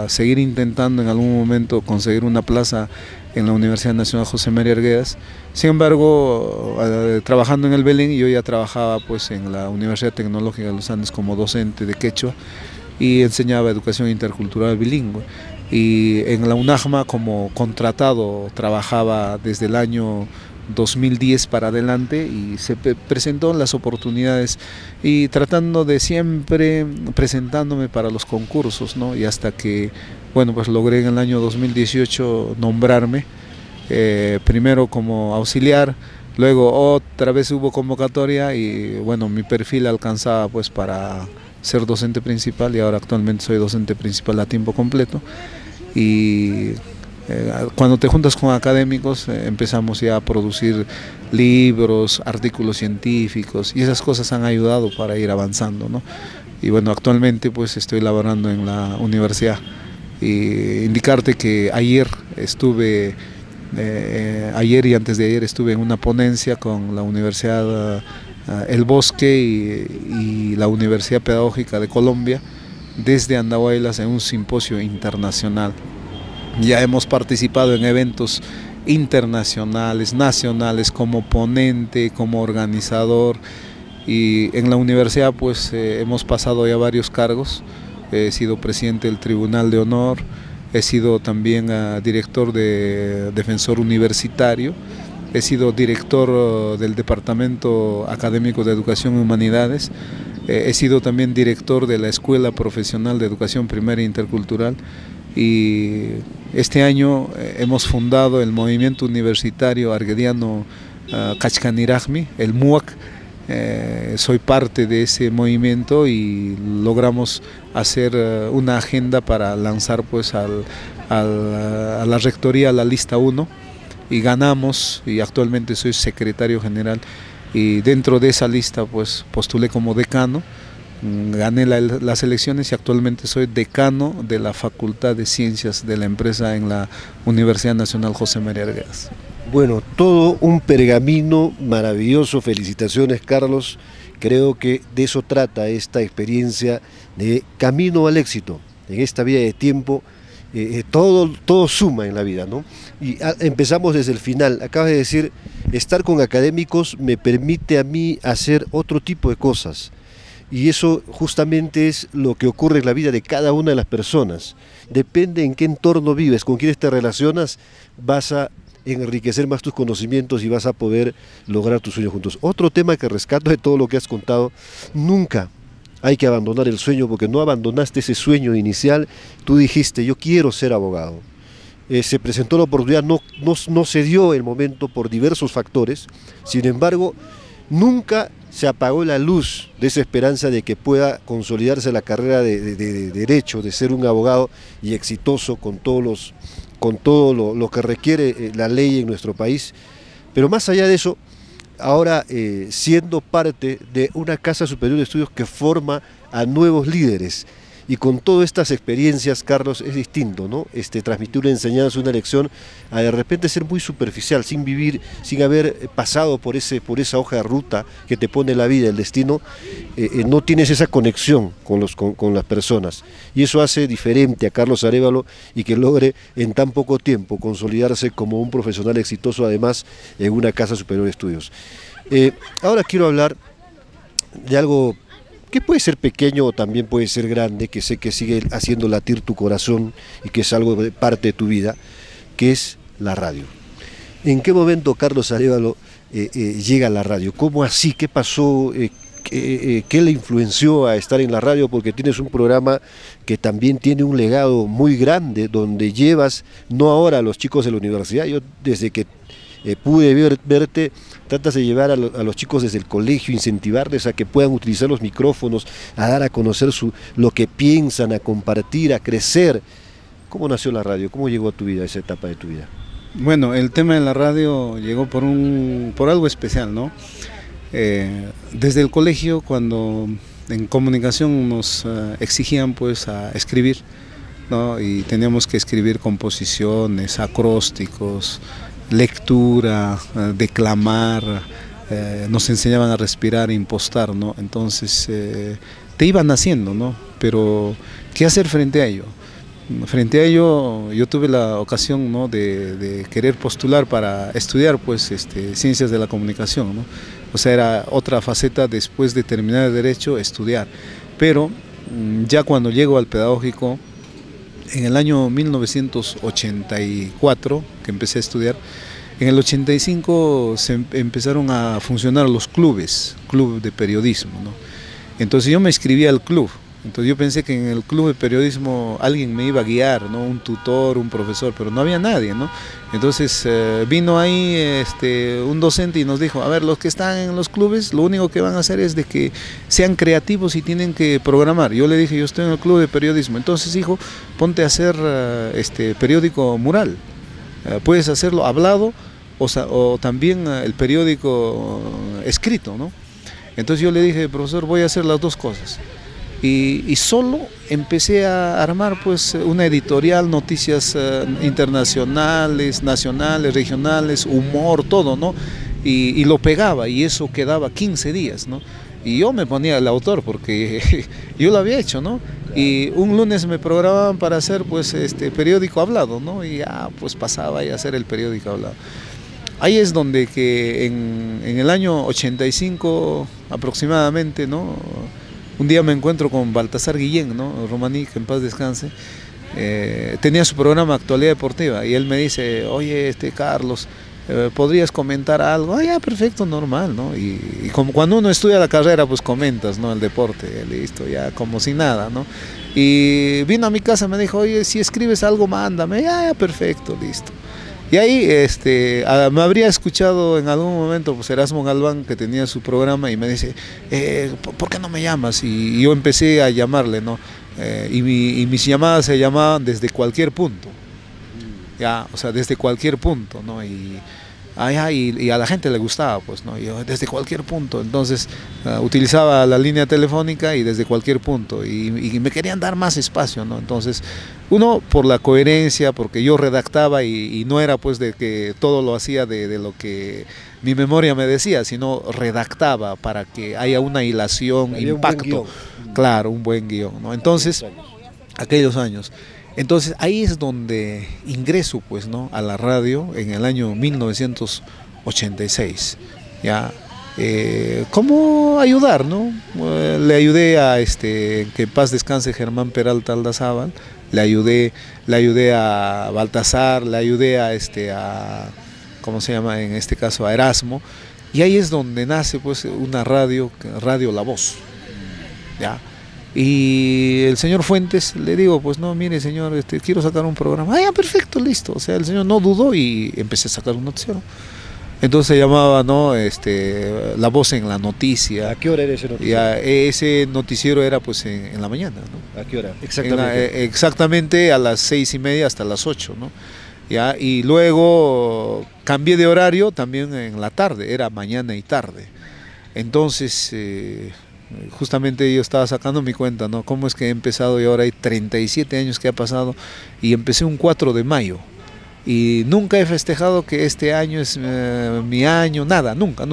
Speaker 2: seguir intentando en algún momento conseguir una plaza en la Universidad Nacional José María Arguedas. Sin embargo, trabajando en el Belén, yo ya trabajaba pues en la Universidad Tecnológica de los Andes como docente de quechua, y enseñaba educación intercultural bilingüe, y en la UNAJMA como contratado trabajaba desde el año 2010 para adelante, y se presentó las oportunidades, y tratando de siempre presentándome para los concursos, ¿no? Y hasta que, bueno, pues logré en el año 2018 nombrarme, primero como auxiliar, luego otra vez hubo convocatoria, y bueno, mi perfil alcanzaba pues para ser docente principal, y ahora actualmente soy docente principal a tiempo completo. Y cuando te juntas con académicos, empezamos ya a producir libros, artículos científicos, y esas cosas han ayudado para ir avanzando, ¿no? Y bueno, actualmente pues estoy laborando en la universidad. Y indicarte que ayer y antes de ayer estuve en una ponencia con la Universidad El Bosque y la Universidad Pedagógica de Colombia, desde Andahuaylas, en un simposio internacional. Ya hemos participado en eventos internacionales, nacionales, como ponente, como organizador, y en la universidad pues hemos pasado ya varios cargos. He sido presidente del Tribunal de Honor, he sido también director de Defensor Universitario, he sido director del Departamento Académico de Educación y Humanidades, he sido también director de la Escuela Profesional de Educación Primaria Intercultural, y este año hemos fundado el Movimiento Universitario Arguediano Kachkaniragmi, el MUAC. Soy parte de ese movimiento y logramos hacer una agenda para lanzar pues a la rectoría la lista 1, y ganamos, y actualmente soy secretario general, y dentro de esa lista pues postulé como decano, gané las elecciones y actualmente soy decano de la Facultad de Ciencias de la Empresa en la Universidad Nacional José María Arguedas.
Speaker 1: Bueno, todo un pergamino maravilloso, felicitaciones Carlos, creo que de eso trata esta experiencia de camino al éxito, en esta vida de tiempo, todo suma en la vida, ¿no? Y empezamos desde el final, acabas de decir, estar con académicos me permite a mí hacer otro tipo de cosas, y eso justamente es lo que ocurre en la vida de cada una de las personas, depende en qué entorno vives, con quiénes te relacionas, vas a enriquecer más tus conocimientos y vas a poder lograr tus sueños juntos. Otro tema que rescato de todo lo que has contado, nunca hay que abandonar el sueño, porque no abandonaste ese sueño inicial, tú dijiste yo quiero ser abogado. Se presentó la oportunidad, no se dio el momento por diversos factores, sin embargo nunca se apagó la luz de esa esperanza de que pueda consolidarse la carrera de derecho, de ser un abogado y exitoso con todo lo que requiere la ley en nuestro país. Pero más allá de eso, ahora siendo parte de una Casa Superior de Estudios que forma a nuevos líderes, y con todas estas experiencias, Carlos, es distinto, ¿no? Transmitir una enseñanza, una lección, a de repente ser muy superficial, sin vivir, sin haber pasado por esa hoja de ruta que te pone la vida, el destino, no tienes esa conexión con las personas, y eso hace diferente a Carlos Arévalo, y que logre en tan poco tiempo consolidarse como un profesional exitoso, además en una Casa Superior de Estudios. Ahora quiero hablar de algo que puede ser pequeño o también puede ser grande, que sé que sigue haciendo latir tu corazón y que es algo de parte de tu vida, que es la radio. ¿En qué momento Carlos Arévalo llega a la radio? ¿Cómo así? ¿Qué pasó? ¿Qué le influenció a estar en la radio? Porque tienes un programa que también tiene un legado muy grande, donde llevas, no ahora a los chicos de la universidad, yo desde que pude verte, tratas de llevar a los chicos desde el colegio, incentivarles a que puedan utilizar los micrófonos, a dar a conocer lo que piensan, a compartir, a crecer. ¿Cómo nació la radio? ¿Cómo llegó a tu vida, a esa etapa de tu vida?
Speaker 2: Bueno, el tema de la radio llegó por algo especial, ¿no? Desde el colegio, cuando en comunicación nos exigían pues a escribir, ¿no? Y teníamos que escribir composiciones, acrósticos, lectura, declamar, nos enseñaban a respirar, a impostar, ¿no? Entonces te iban haciendo, ¿no? Pero ¿qué hacer frente a ello? Frente a ello yo tuve la ocasión, ¿no? de querer postular para estudiar pues ciencias de la comunicación, ¿no? O sea, era otra faceta después de terminar el derecho, estudiar. Pero ya cuando llego al pedagógico, en el año 1984, que empecé a estudiar, en el 85 se empezaron a funcionar los clubes, club de periodismo, ¿no? Entonces yo me inscribí al club. Entonces yo pensé que en el club de periodismo alguien me iba a guiar, ¿no? Un tutor, un profesor, pero no había nadie, ¿no? Entonces vino ahí un docente y nos dijo, a ver, los que están en los clubes, lo único que van a hacer es de que sean creativos y tienen que programar. Yo le dije, yo estoy en el club de periodismo. Entonces, hijo, ponte a hacer periódico mural. Puedes hacerlo hablado o también el periódico escrito, ¿no? Entonces yo le dije, profesor, voy a hacer las dos cosas. Y solo empecé a armar pues una editorial, noticias internacionales, nacionales, regionales, humor, todo, ¿no? Y lo pegaba, y eso quedaba 15 días, ¿no? Y yo me ponía el autor porque yo lo había hecho, ¿no? Y un lunes me programaban para hacer pues periódico hablado, ¿no? Y ya pues pasaba a hacer el periódico hablado. Ahí es donde que en el año 85 aproximadamente, ¿no? Un día me encuentro con Baltasar Guillén, ¿no? Romaní, que en paz descanse. Tenía su programa Actualidad Deportiva y él me dice, oye, Carlos, ¿podrías comentar algo? Ah, ya, perfecto, normal, ¿no? Y como cuando uno estudia la carrera, pues comentas, ¿no? El deporte, listo, ya como si nada, ¿no? Y vino a mi casa, me dijo, oye, si escribes algo, mándame, ya, perfecto, listo. Y ahí me habría escuchado en algún momento pues Erasmo Galván, que tenía su programa, y me dice, ¿por qué no me llamas? Y yo empecé a llamarle, ¿no? Y mis llamadas se llamaban desde cualquier punto, ya, o sea, desde cualquier punto, ¿no? Y a la gente le gustaba, pues, ¿no? Yo desde cualquier punto, entonces utilizaba la línea telefónica y desde cualquier punto, y me querían dar más espacio, ¿no? Entonces, uno, por la coherencia, porque yo redactaba y no era pues de que todo lo hacía de lo que mi memoria me decía, sino redactaba para que haya una hilación, impacto, claro, un buen guión, ¿no? Entonces, aquellos años. Entonces ahí es donde ingreso pues, ¿no? A la radio en el año 1986, ¿ya? ¿Cómo ayudar, no? Le ayudé a que en paz descanse Germán Peralta Aldazábal, le ayudé a Baltasar, le ayudé a ¿cómo se llama? En este caso a Erasmo, y ahí es donde nace pues una radio La Voz, ¿ya? Y el señor Fuentes, le digo, pues no, mire señor, quiero sacar un programa. Ah, ya, perfecto, listo. O sea, el señor no dudó y empecé a sacar un noticiero. Entonces se llamaba, ¿no? La Voz en la Noticia.
Speaker 1: ¿A qué hora era ese noticiero?
Speaker 2: Ese noticiero era pues en la mañana, ¿no?
Speaker 1: ¿A qué hora? Exactamente.
Speaker 2: Exactamente a las 6:30 hasta las 8, ¿no? ¿Ya? Y luego cambié de horario también en la tarde, era mañana y tarde. Entonces, justamente yo estaba sacando mi cuenta, ¿no? Cómo es que he empezado y ahora hay 37 años que ha pasado y empecé un 4 de mayo. Y nunca he festejado que este año es mi año, nada, nunca.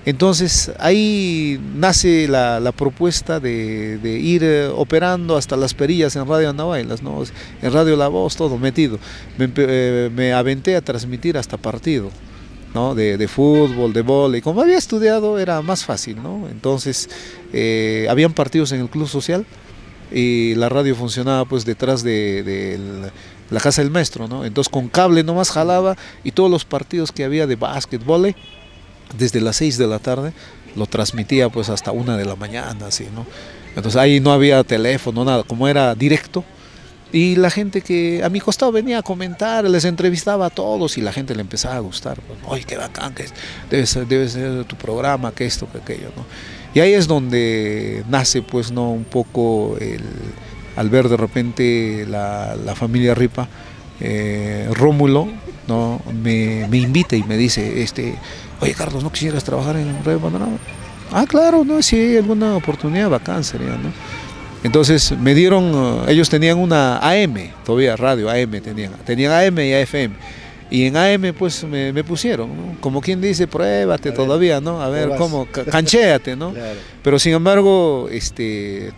Speaker 2: Entonces ahí nace la propuesta de ir operando hasta las perillas en Radio Andahuaylas, ¿no? En Radio La Voz, todo metido. Me aventé a transmitir hasta partido, ¿no? De fútbol, de vóley. Como había estudiado era más fácil, ¿no? Entonces habían partidos en el Club Social y la radio funcionaba pues detrás de la casa del maestro, ¿no? Entonces con cable nomás jalaba y todos los partidos que había de básquetbol desde las 6 de la tarde lo transmitía pues hasta 1 de la mañana, así, ¿no? Entonces ahí no había teléfono, nada, como era directo. Y la gente que a mi costado venía a comentar, les entrevistaba a todos y la gente le empezaba a gustar. Pues, oye, qué bacán, que debe ser tu programa, que esto, que aquello, ¿no? Y ahí es donde nace, pues, ¿no? Un poco al ver de repente la familia Ripa, Rómulo, ¿no? me invita y me dice, oye Carlos, ¿no quisieras trabajar en Radio Panorama? Ah, claro, ¿no? Si hay alguna oportunidad, bacán sería, ¿no? Entonces me dieron, ellos tenían una AM, todavía radio AM tenían AM y AFM. Y en AM pues me pusieron, ¿no? Como quien dice, pruébate todavía, ¿no? A ver cómo, canchéate, ¿no? Claro. Pero sin embargo,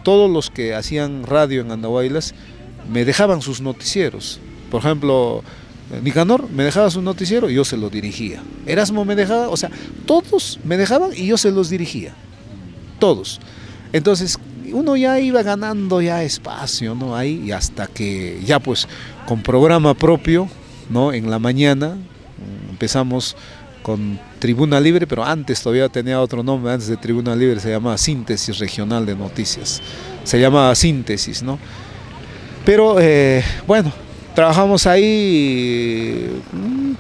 Speaker 2: todos los que hacían radio en Andahuaylas me dejaban sus noticieros. Por ejemplo, Nicanor me dejaba su noticiero y yo se lo dirigía. Erasmo me dejaba, o sea, todos me dejaban y yo se los dirigía. Todos. Entonces, uno ya iba ganando ya espacio, ¿no? Ahí, y hasta que ya pues con programa propio, ¿no? En la mañana empezamos con Tribuna Libre, pero antes todavía tenía otro nombre, antes de Tribuna Libre se llamaba Síntesis Regional de Noticias, se llamaba Síntesis, ¿no? Pero bueno, trabajamos ahí,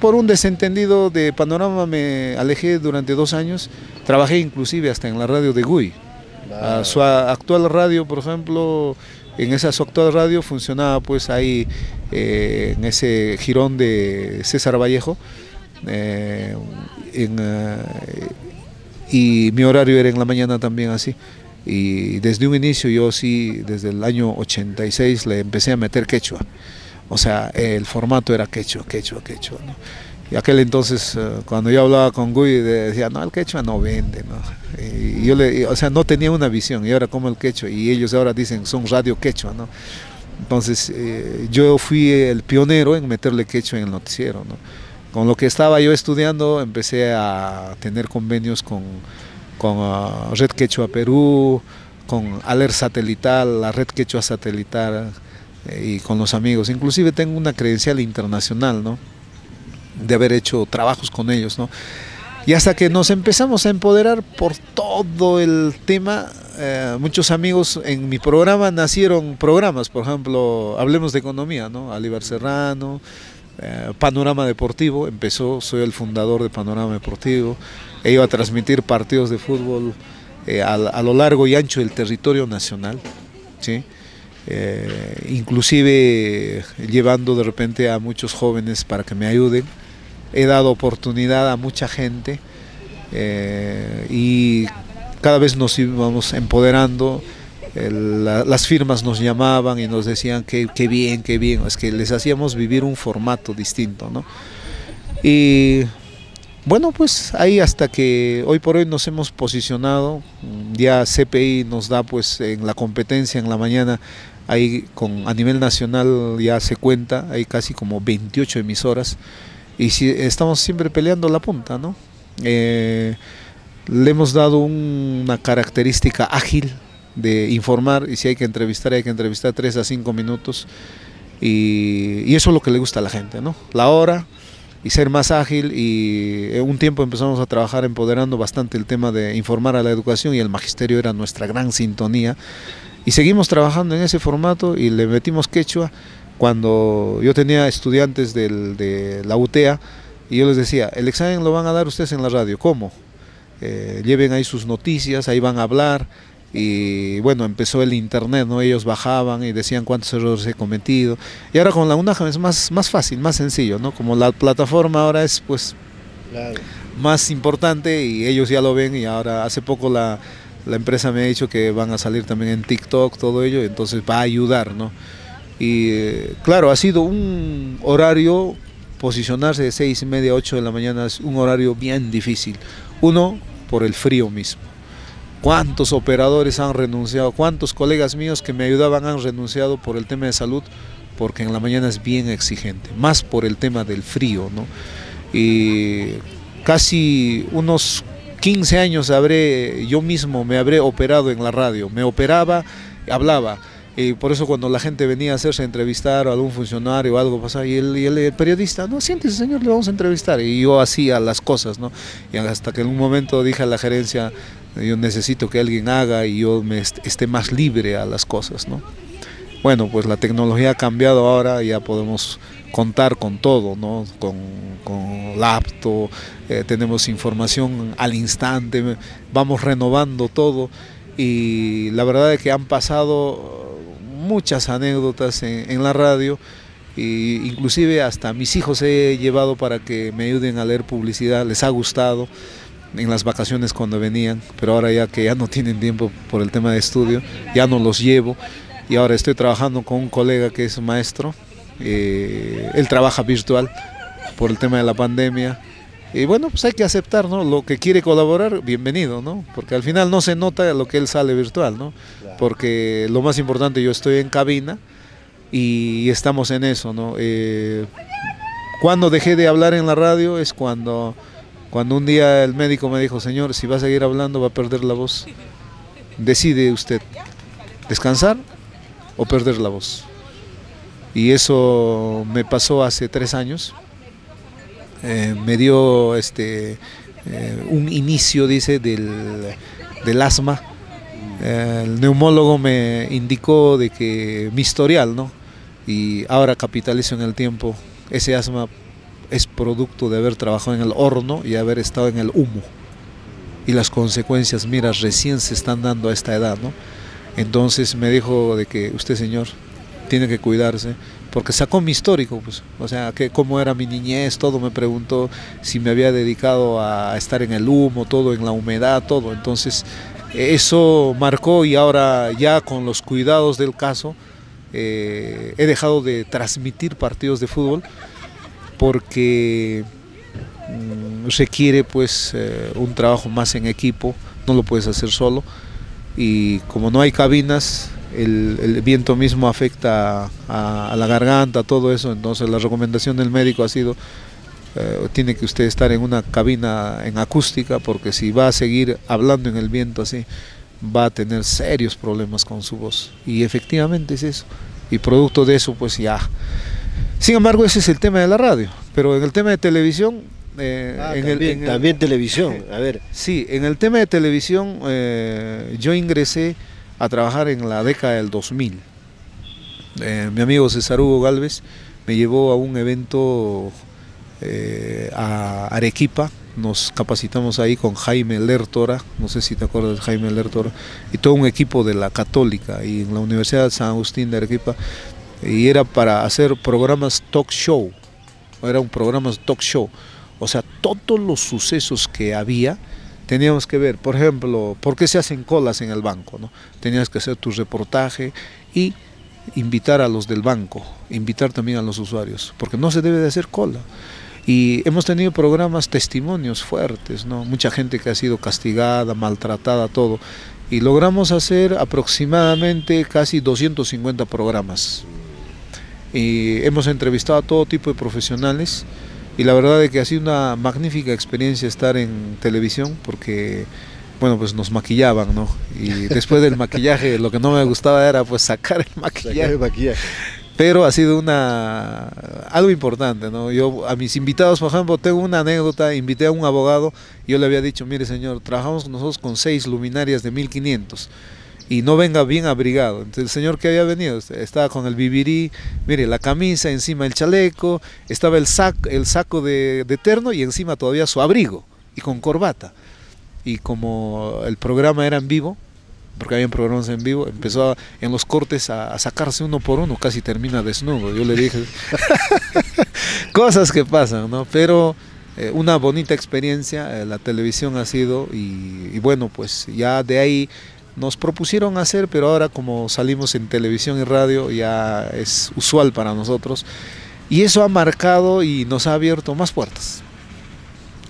Speaker 2: por un desentendido de Panorama me alejé durante 2 años, trabajé inclusive hasta en la radio de Gui. Su actual radio, por ejemplo, en esa su actual radio funcionaba pues ahí en ese jirón de César Vallejo, y mi horario era en la mañana también así. Y desde un inicio yo sí, desde el año 86 le empecé a meter quechua. O sea, el formato era quechua, ¿no? Y aquel entonces, cuando yo hablaba con Gui, decía, no, el quechua no vende, ¿no? Y yo o sea, no tenía una visión, y ahora como el quechua, y ellos ahora dicen, son radio quechua, ¿no? Entonces, yo fui el pionero en meterle quechua en el noticiero, ¿no? Con lo que estaba yo estudiando, empecé a tener convenios con Red Quechua Perú, con Aler Satelital, la Red Quechua Satelital, y con los amigos. Inclusive tengo una credencial internacional, ¿no? de haber hecho trabajos con ellos, ¿no? Y hasta que nos empezamos a empoderar por todo el tema, muchos amigos en mi programa nacieron programas, por ejemplo, Hablemos de Economía, ¿no? Aníbal Serrano, Panorama Deportivo, soy el fundador de Panorama Deportivo, he ido a transmitir partidos de fútbol a lo largo y ancho del territorio nacional, ¿sí? Inclusive llevando de repente a muchos jóvenes para que me ayuden. He dado oportunidad a mucha gente y cada vez nos íbamos empoderando. Las firmas nos llamaban y nos decían que bien, es que les hacíamos vivir un formato distinto, ¿no? Y bueno, pues ahí hasta que hoy por hoy nos hemos posicionado, ya CPI nos da pues en la competencia en la mañana, ahí a nivel nacional ya se cuenta, hay casi como 28 emisoras, y si, estamos siempre peleando la punta, ¿no? Le hemos dado una característica ágil de informar, y si hay que entrevistar 3 a 5 minutos, y eso es lo que le gusta a la gente, ¿no? La hora y ser más ágil, y en un tiempo empezamos a trabajar empoderando bastante el tema de informar a la educación, y el magisterio era nuestra gran sintonía, y seguimos trabajando en ese formato y le metimos quechua. Cuando yo tenía estudiantes de la UTEA y yo les decía, el examen lo van a dar ustedes en la radio, ¿cómo? Lleven ahí sus noticias, ahí van a hablar, y bueno, empezó el internet, ¿no? Ellos bajaban y decían cuántos errores he cometido, y ahora con la UNAJAM es más fácil, más sencillo, ¿no? Como la plataforma ahora es pues claro, más importante, y ellos ya lo ven, y ahora hace poco la empresa me ha dicho que van a salir también en TikTok, todo ello, entonces va a ayudar, ¿no? Y claro, ha sido un horario, posicionarse de 6:30 a 8 de la mañana es un horario bien difícil. Uno, por el frío mismo. ¿Cuántos operadores han renunciado? ¿Cuántos colegas míos que me ayudaban han renunciado por el tema de salud? Porque en la mañana es bien exigente, más por el tema del frío, ¿no? Y casi unos 15 años yo mismo me habré operado en la radio, me operaba, hablaba. Y por eso cuando la gente venía a hacerse entrevistar a algún funcionario o algo pasaba, y el periodista, no, siéntese señor, le vamos a entrevistar, y yo hacía las cosas, ¿no? Y hasta que en un momento dije a la gerencia, yo necesito que alguien haga y yo esté más libre a las cosas, ¿no? Bueno, pues la tecnología ha cambiado ahora, ya podemos contar con todo, ¿no? Con laptop, tenemos información al instante, vamos renovando todo, y la verdad es que han pasado muchas anécdotas en la radio, e inclusive hasta mis hijos he llevado para que me ayuden a leer publicidad, les ha gustado en las vacaciones cuando venían, pero ahora ya que ya no tienen tiempo por el tema de estudio, ya no los llevo, y ahora estoy trabajando con un colega que es maestro, él trabaja virtual por el tema de la pandemia, y bueno, pues hay que aceptar, ¿no? Lo que quiere colaborar, bienvenido, ¿no? Porque al final no se nota lo que él sale virtual, ¿no? Porque lo más importante, yo estoy en cabina y estamos en eso, ¿no? Cuando dejé de hablar en la radio es cuando un día el médico me dijo, señor, si va a seguir hablando va a perder la voz. Decide usted, descansar o perder la voz. Y eso me pasó hace 3 años. Me dio un inicio, dice, del asma. El neumólogo me indicó de que mi historial, ¿no? Y ahora capitalizo en el tiempo. Ese asma es producto de haber trabajado en el horno y haber estado en el humo. Y las consecuencias, mira, recién se están dando a esta edad, ¿no? Entonces me dijo de que usted, señor, tiene que cuidarse, porque sacó mi histórico, pues, o sea, cómo era mi niñez, todo, me preguntó si me había dedicado a estar en el humo, todo, en la humedad, todo. Entonces eso marcó, y ahora ya con los cuidados del caso he dejado de transmitir partidos de fútbol, porque requiere pues un trabajo más en equipo, no lo puedes hacer solo, y como no hay cabinas, el viento mismo afecta a la garganta, todo eso. Entonces la recomendación del médico ha sido, tiene que usted estar en una cabina en acústica, porque si va a seguir hablando en el viento así, va a tener serios problemas con su voz. Y efectivamente es eso, y producto de eso pues ya. Sin embargo, ese es el tema de la radio, Pero en el tema de televisión...
Speaker 1: también televisión, a ver.
Speaker 2: Sí, en el tema de televisión yo ingresé a trabajar en la década del 2000. Mi amigo César Hugo Galvez me llevó a un evento a Arequipa. Nos capacitamos ahí con Jaime Lertora, no sé si te acuerdas de Jaime Lertora, y todo un equipo de la Católica y en la Universidad de San Agustín de Arequipa, y era para hacer programas talk show, eran programas talk show, o sea, todos los sucesos que había, teníamos que ver, por ejemplo, ¿por qué se hacen colas en el banco?, ¿no? Tenías que hacer tu reportaje y invitar a los del banco, invitar también a los usuarios, porque no se debe de hacer cola. Y hemos tenido programas, testimonios fuertes, ¿no? Mucha gente que ha sido castigada, maltratada, todo. Y logramos hacer aproximadamente casi 250 programas. Y hemos entrevistado a todo tipo de profesionales. Y la verdad es que ha sido una magnífica experiencia estar en televisión porque, bueno, pues nos maquillaban, ¿no? Y después del maquillaje lo que no me gustaba era pues sacar el maquillaje. Pero ha sido algo importante, ¿no? Yo a mis invitados, por ejemplo, tengo una anécdota, invité a un abogado, y yo le había dicho, mire señor, trabajamos nosotros con 6 luminarias de 1500 y no venga bien abrigado. Entonces el señor que había venido estaba con el bibirí, mire, la camisa, encima el chaleco, estaba el saco de terno y encima todavía su abrigo y con corbata. Y como el programa era en vivo, porque habían programas en vivo, empezó en los cortes a sacarse uno por uno, casi termina desnudo. Yo le dije, cosas que pasan, ¿no? Pero una bonita experiencia, la televisión ha sido, y bueno, pues ya de ahí nos propusieron hacer, pero ahora como salimos en televisión y radio ya es usual para nosotros, y eso ha marcado y nos ha abierto más puertas.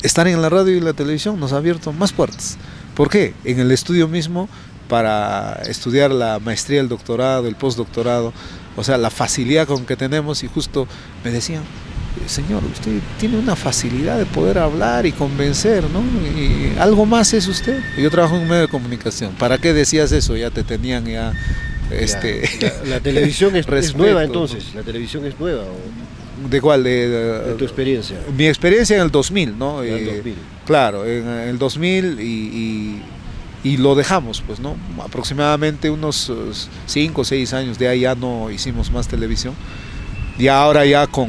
Speaker 2: Estar en la radio y la televisión nos ha abierto más puertas. ¿Por qué? En el estudio mismo, para estudiar la maestría, el doctorado, el postdoctorado, o sea, la facilidad con que tenemos, y justo me decían, señor, usted tiene una facilidad de poder hablar y convencer, ¿no? Y algo más es usted. Yo trabajo en un medio de comunicación. ¿Para qué decías eso? Ya te tenían ya...
Speaker 1: La televisión es
Speaker 2: respeto,
Speaker 1: nueva entonces, ¿no? ¿La televisión es nueva? ¿O?
Speaker 2: ¿De cuál?
Speaker 1: De tu experiencia.
Speaker 2: Mi experiencia en el 2000, ¿no?
Speaker 1: En el 2000.
Speaker 2: Claro, en el 2000 y lo dejamos, pues, ¿no? Aproximadamente unos 5 o 6 años de ahí ya no hicimos más televisión. Y ahora ya por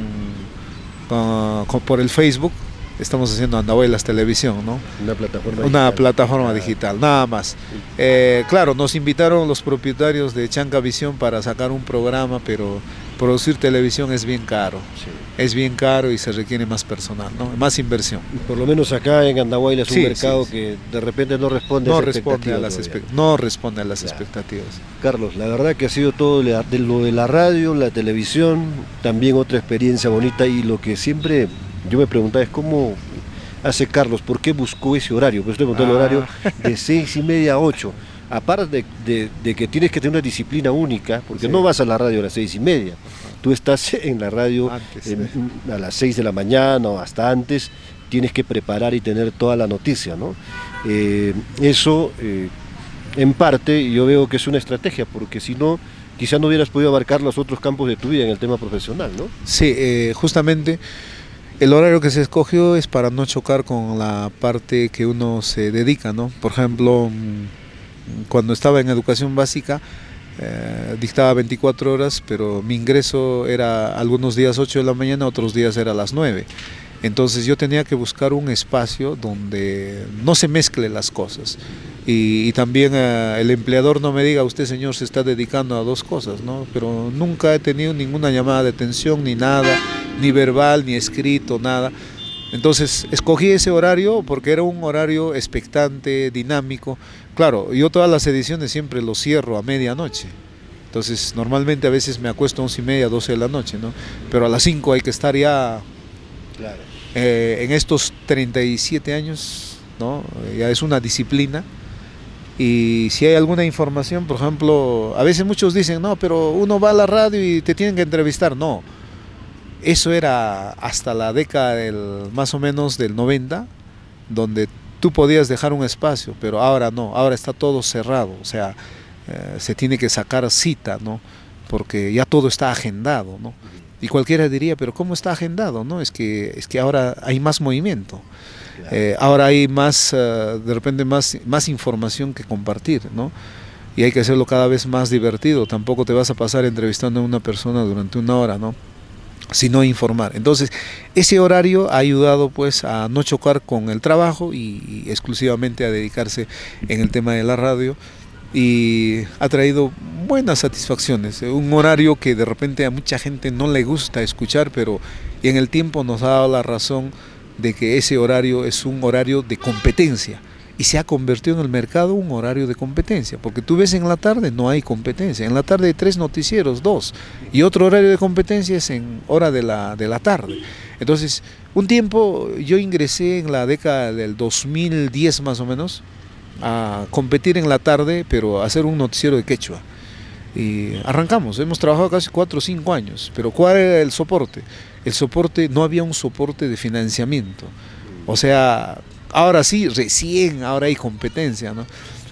Speaker 2: el Facebook estamos haciendo Andahuaylas Televisión, ¿no? Una plataforma digital, nada más. Claro, nos invitaron los propietarios de Chanca Visión para sacar un programa, pero producir televisión es bien caro. Sí. Es bien caro y se requiere más personal, ¿no? Más inversión.
Speaker 1: Por lo menos acá en Andahuaylas es un mercado que de repente no responde a las expectativas. Carlos, la verdad que ha sido todo de lo de la radio, la televisión, también otra experiencia bonita, y lo que siempre yo me preguntaba es cómo hace Carlos, ¿por qué buscó ese horario? Pues te pregunté el horario de 6:30 a 8. Aparte de que tienes que tener una disciplina única, porque no vas a la radio a las 6:30, tú estás en la radio a las 6 de la mañana o hasta antes, tienes que preparar y tener toda la noticia, ¿no? Eso, en parte, yo veo que es una estrategia, porque si no, quizás no hubieras podido abarcar los otros campos de tu vida en el tema profesional, ¿no?
Speaker 2: Sí, justamente el horario que se escogió es para no chocar con la parte que uno se dedica, ¿no? Por ejemplo, cuando estaba en educación básica, dictaba 24 horas, pero mi ingreso era algunos días 8 de la mañana, otros días era a las 9. Entonces yo tenía que buscar un espacio donde no se mezclen las cosas. Y también el empleador no me diga, usted señor se está dedicando a dos cosas, ¿no? Pero nunca he tenido ninguna llamada de atención, ni nada, ni verbal, ni escrito, nada. Entonces escogí ese horario porque era un horario expectante, dinámico. Claro, yo todas las ediciones siempre lo cierro a medianoche. Entonces normalmente a veces me acuesto a 11:30, 12 de la noche, ¿no? Pero a las 5 hay que estar ya. Claro. En estos 37 años, ¿no? Ya es una disciplina. Y si hay alguna información, por ejemplo, a veces muchos dicen, no, pero uno va a la radio y te tienen que entrevistar. No. Eso era hasta la década más o menos del 90, donde tú podías dejar un espacio, pero ahora no, ahora está todo cerrado, o sea, se tiene que sacar cita, ¿no? Porque ya todo está agendado, ¿no? Y cualquiera diría, pero ¿cómo está agendado? ¿No? Es que ahora hay más movimiento. Ahora hay más, de repente más información que compartir, ¿no? Y hay que hacerlo cada vez más divertido. Tampoco te vas a pasar entrevistando a una persona durante una hora, ¿no? Sino informar. Entonces, ese horario ha ayudado pues a no chocar con el trabajo y exclusivamente a dedicarse en el tema de la radio, y ha traído buenas satisfacciones. Un horario que de repente a mucha gente no le gusta escuchar, pero en el tiempo nos ha dado la razón de que ese horario es un horario de competencia. Y se ha convertido en el mercado un horario de competencia, porque tú ves en la tarde no hay competencia, en la tarde hay 3 noticieros, 2, y otro horario de competencia es en hora de la tarde. Entonces, un tiempo yo ingresé en la década del 2010 más o menos, a competir en la tarde, pero a hacer un noticiero de quechua. Y arrancamos, hemos trabajado casi 4 o 5 años, pero ¿cuál era el soporte? El soporte, no había un soporte de financiamiento, o sea... Ahora sí, recién, ahora hay competencia, ¿no?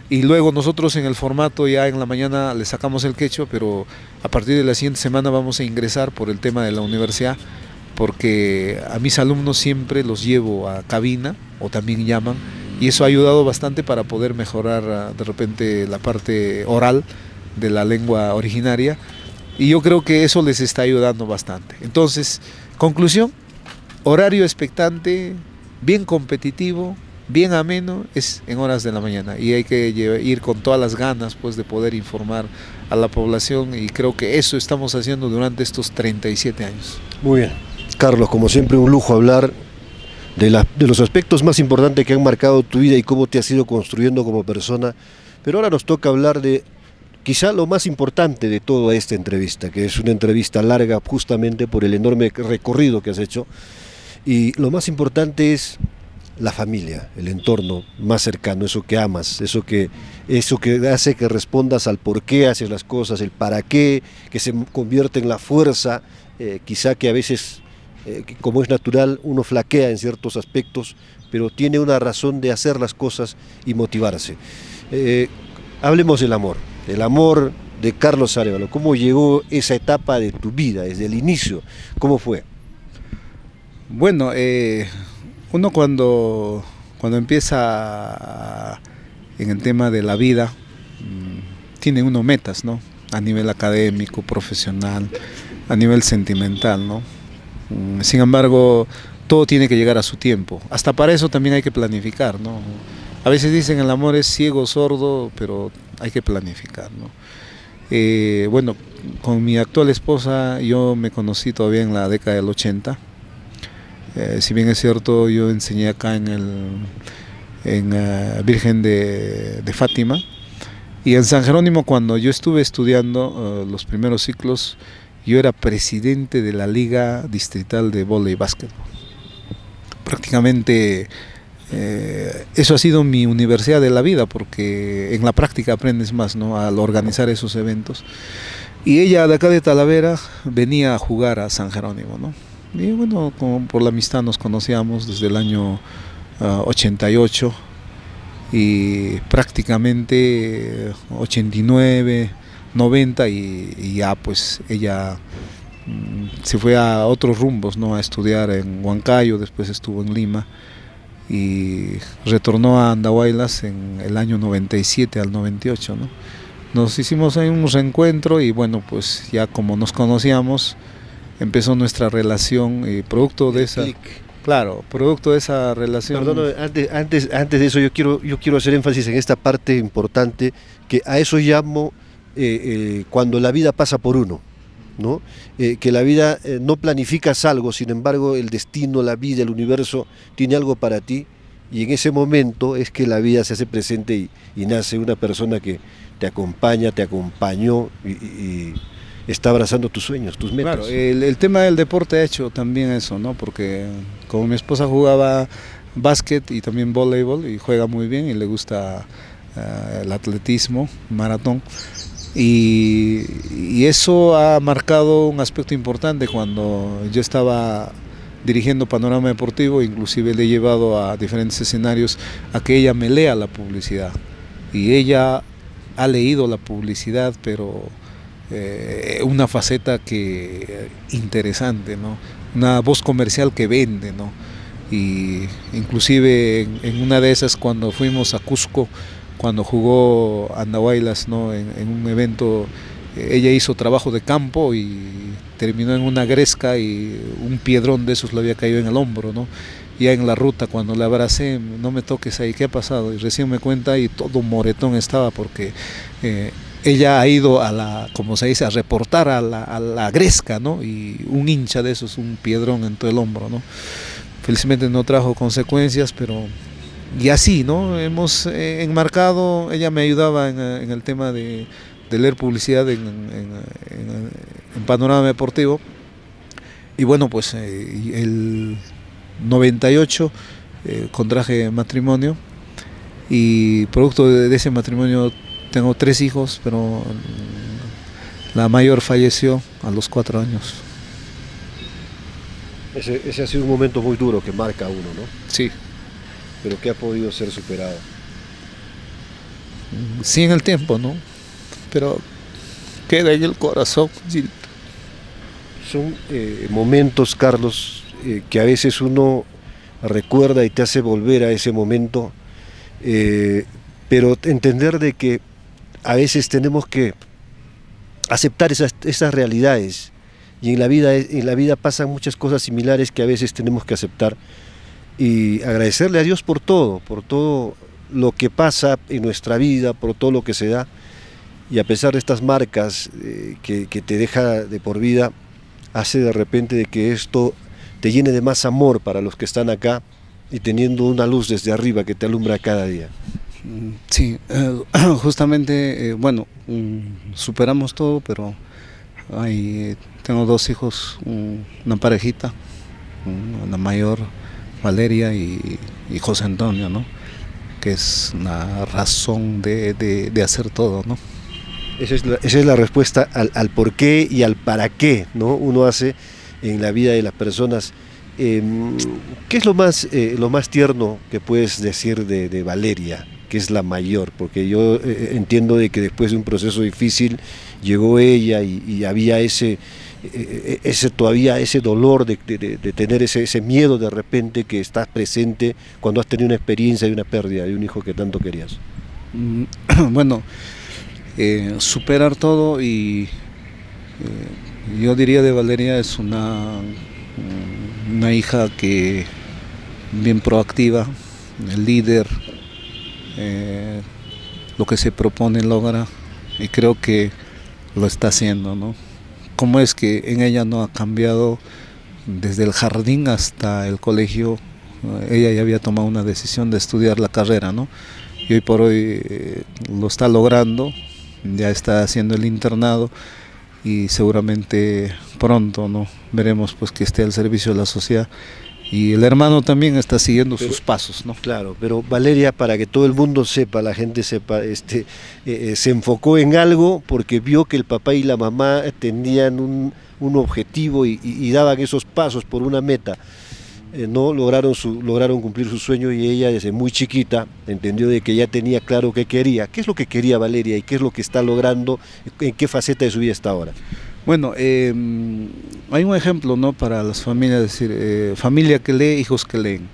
Speaker 2: Y luego nosotros en el formato ya en la mañana le sacamos el quechua, pero a partir de la siguiente semana vamos a ingresar por el tema de la universidad, porque a mis alumnos siempre los llevo a cabina, o también llaman, y eso ha ayudado bastante para poder mejorar de repente la parte oral de la lengua originaria, y yo creo que eso les está ayudando bastante. Entonces, conclusión, horario expectante, bien competitivo, bien ameno, es en horas de la mañana, y hay que ir con todas las ganas pues de poder informar a la población, y creo que eso estamos haciendo durante estos 37 años.
Speaker 1: Muy bien. Carlos, como siempre un lujo hablar de los aspectos más importantes que han marcado tu vida y cómo te has ido construyendo como persona, pero ahora nos toca hablar de quizá lo más importante de toda esta entrevista, que es una entrevista larga justamente por el enorme recorrido que has hecho. Y lo más importante es la familia, el entorno más cercano, eso que amas, eso que hace que respondas al por qué haces las cosas, el para qué, que se convierte en la fuerza, quizá que a veces, como es natural, uno flaquea en ciertos aspectos, pero tiene una razón de hacer las cosas y motivarse. Hablemos del amor de Carlos Arévalo. ¿Cómo llegó esa etapa de tu vida, desde el inicio? ¿Cómo fue?
Speaker 2: Bueno, uno cuando empieza en el tema de la vida, tiene uno metas, ¿no? A nivel académico, profesional, a nivel sentimental, ¿no? Sin embargo, todo tiene que llegar a su tiempo. Hasta para eso también hay que planificar, ¿no? A veces dicen el amor es ciego, sordo, pero hay que planificar, ¿no? Bueno, con mi actual esposa yo me conocí todavía en la década del 80. Si bien es cierto, yo enseñé acá en Virgen de Fátima, y en San Jerónimo, cuando yo estuve estudiando los primeros ciclos, yo era presidente de la Liga Distrital de Vóley y Básquetbol. Prácticamente eso ha sido mi universidad de la vida, porque en la práctica aprendes más, ¿no?, al organizar esos eventos. Y ella de acá de Talavera venía a jugar a San Jerónimo, ¿no? Y bueno, como por la amistad nos conocíamos desde el año 88, y prácticamente 89, 90, y ya pues ella se fue a otros rumbos, ¿no?, a estudiar en Huancayo, después estuvo en Lima, y retornó a Andahuaylas en el año 97 al 98, ¿no? Nos hicimos ahí un reencuentro, y bueno, pues ya como nos conocíamos, empezó nuestra relación, y producto de esa... Claro, producto de esa relación...
Speaker 1: Perdón, antes de eso yo quiero hacer énfasis en esta parte importante, que a eso llamo cuando la vida pasa por uno, ¿no? Que la vida no planificas algo, sin embargo el destino, la vida, el universo tiene algo para ti, y en ese momento es que la vida se hace presente y nace una persona que te acompaña, te acompañó y está abrazando tus sueños, tus metas.
Speaker 2: Claro, el tema del deporte ha hecho también eso, ¿no? Porque como mi esposa jugaba básquet y también voleibol, y juega muy bien, y le gusta el atletismo, maratón, y eso ha marcado un aspecto importante. Cuando yo estaba dirigiendo Panorama Deportivo, inclusive le he llevado a diferentes escenarios a que ella me lea la publicidad, y ella ha leído la publicidad, pero una faceta interesante, ¿no? Una voz comercial que vende, ¿no? Y inclusive en una de esas, cuando fuimos a Cusco, cuando jugó Andahuaylas, ¿no? En un evento, ella hizo trabajo de campo y terminó en una gresca y un piedrón de esos le había caído en el hombro, ¿no? Ya en la ruta, cuando la abracé: no me toques ahí, ¿qué ha pasado? Y recién me cuenta, y todo moretón estaba, porque ella ha ido a la, como se dice, a reportar a la gresca, ¿no? Y un hincha de esos, un piedrón en todo el hombro, ¿no? Felizmente no trajo consecuencias, pero y así, ¿no? Hemos enmarcado. Ella me ayudaba en el tema de leer publicidad en Panorama Deportivo. Y bueno, pues el 98 contraje matrimonio, y producto de ese matrimonio tengo 3 hijos, pero la mayor falleció a los 4 años.
Speaker 1: Ese ha sido un momento muy duro que marca a uno, ¿no?
Speaker 2: Sí.
Speaker 1: Pero que ha podido ser superado.
Speaker 2: Sí, en el tiempo, ¿no? Pero queda en el corazón. Sí.
Speaker 1: Son momentos, Carlos, que a veces uno recuerda y te hace volver a ese momento, pero entender de que a veces tenemos que aceptar esas realidades, y en la vida pasan muchas cosas similares que a veces tenemos que aceptar, y agradecerle a Dios por todo lo que pasa en nuestra vida, por todo lo que se da, y a pesar de estas marcas que te deja de por vida, hace de repente de que esto te llene de más amor para los que están acá, y teniendo una luz desde arriba que te alumbra cada día.
Speaker 2: Sí, justamente, bueno, superamos todo, pero tengo 2 hijos, una parejita, la mayor, Valeria, y José Antonio, ¿no? Que es la razón de hacer todo, ¿no?
Speaker 1: Esa es la respuesta al por qué y al para qué, ¿no? Uno hace en la vida de las personas. ¿Qué es lo más tierno que puedes decir de Valeria, que es la mayor? Porque yo entiendo de que después de un proceso difícil llegó ella, y había todavía ese dolor de tener ese miedo de repente que estás presente cuando has tenido una experiencia de una pérdida de un hijo que tanto querías.
Speaker 2: Bueno, superar todo, y yo diría de Valeria, es una hija que bien proactiva, líder, lo que se propone logra, y creo que lo está haciendo, ¿no? Cómo es que en ella no ha cambiado desde el jardín hasta el colegio. Ella ya había tomado una decisión de estudiar la carrera, ¿no? Y hoy por hoy lo está logrando, ya está haciendo el internado, y seguramente pronto, ¿no? Veremos pues que esté al servicio de la sociedad, y el hermano también está siguiendo sus pasos, ¿no?
Speaker 1: Claro, pero Valeria, para que todo el mundo sepa, la gente sepa, se enfocó en algo porque vio que el papá y la mamá tenían un objetivo, y daban esos pasos por una meta. No lograron cumplir su sueño, y ella desde muy chiquita entendió de que ya tenía claro qué quería. ¿Qué es lo que quería Valeria y qué es lo que está logrando? ¿En qué faceta de su vida está ahora?
Speaker 2: Bueno, hay un ejemplo, ¿no? Para las familias, decir, familia que lee, hijos que leen.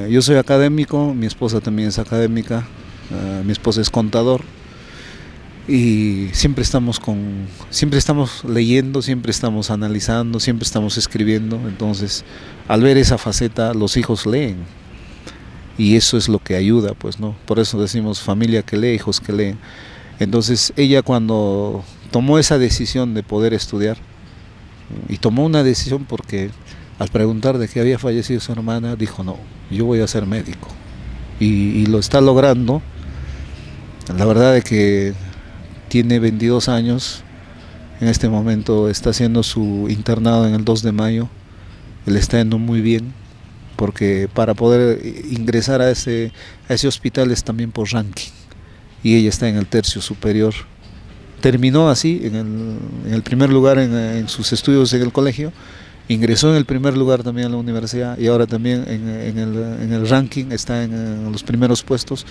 Speaker 2: Yo soy académico, mi esposa también es académica, mi esposa es contador, y siempre estamos leyendo, siempre estamos analizando, siempre estamos escribiendo. Entonces, al ver esa faceta, los hijos leen, y eso es lo que ayuda, pues, ¿no? Por eso decimos familia que lee, hijos que leen. Entonces, ella, cuando tomó esa decisión de poder estudiar, y tomó una decisión porque al preguntar de que había fallecido su hermana, dijo: no, yo voy a ser médico, y lo está logrando. La verdad es que tiene 22 años, en este momento está haciendo su internado en el 2 de mayo, le está yendo muy bien, porque para poder ingresar a ese hospital es también por ranking, y ella está en el tercio superior. Terminó así en el primer lugar en sus estudios en el colegio, ingresó en el primer lugar también a la universidad, y ahora también en el ranking está en los primeros puestos.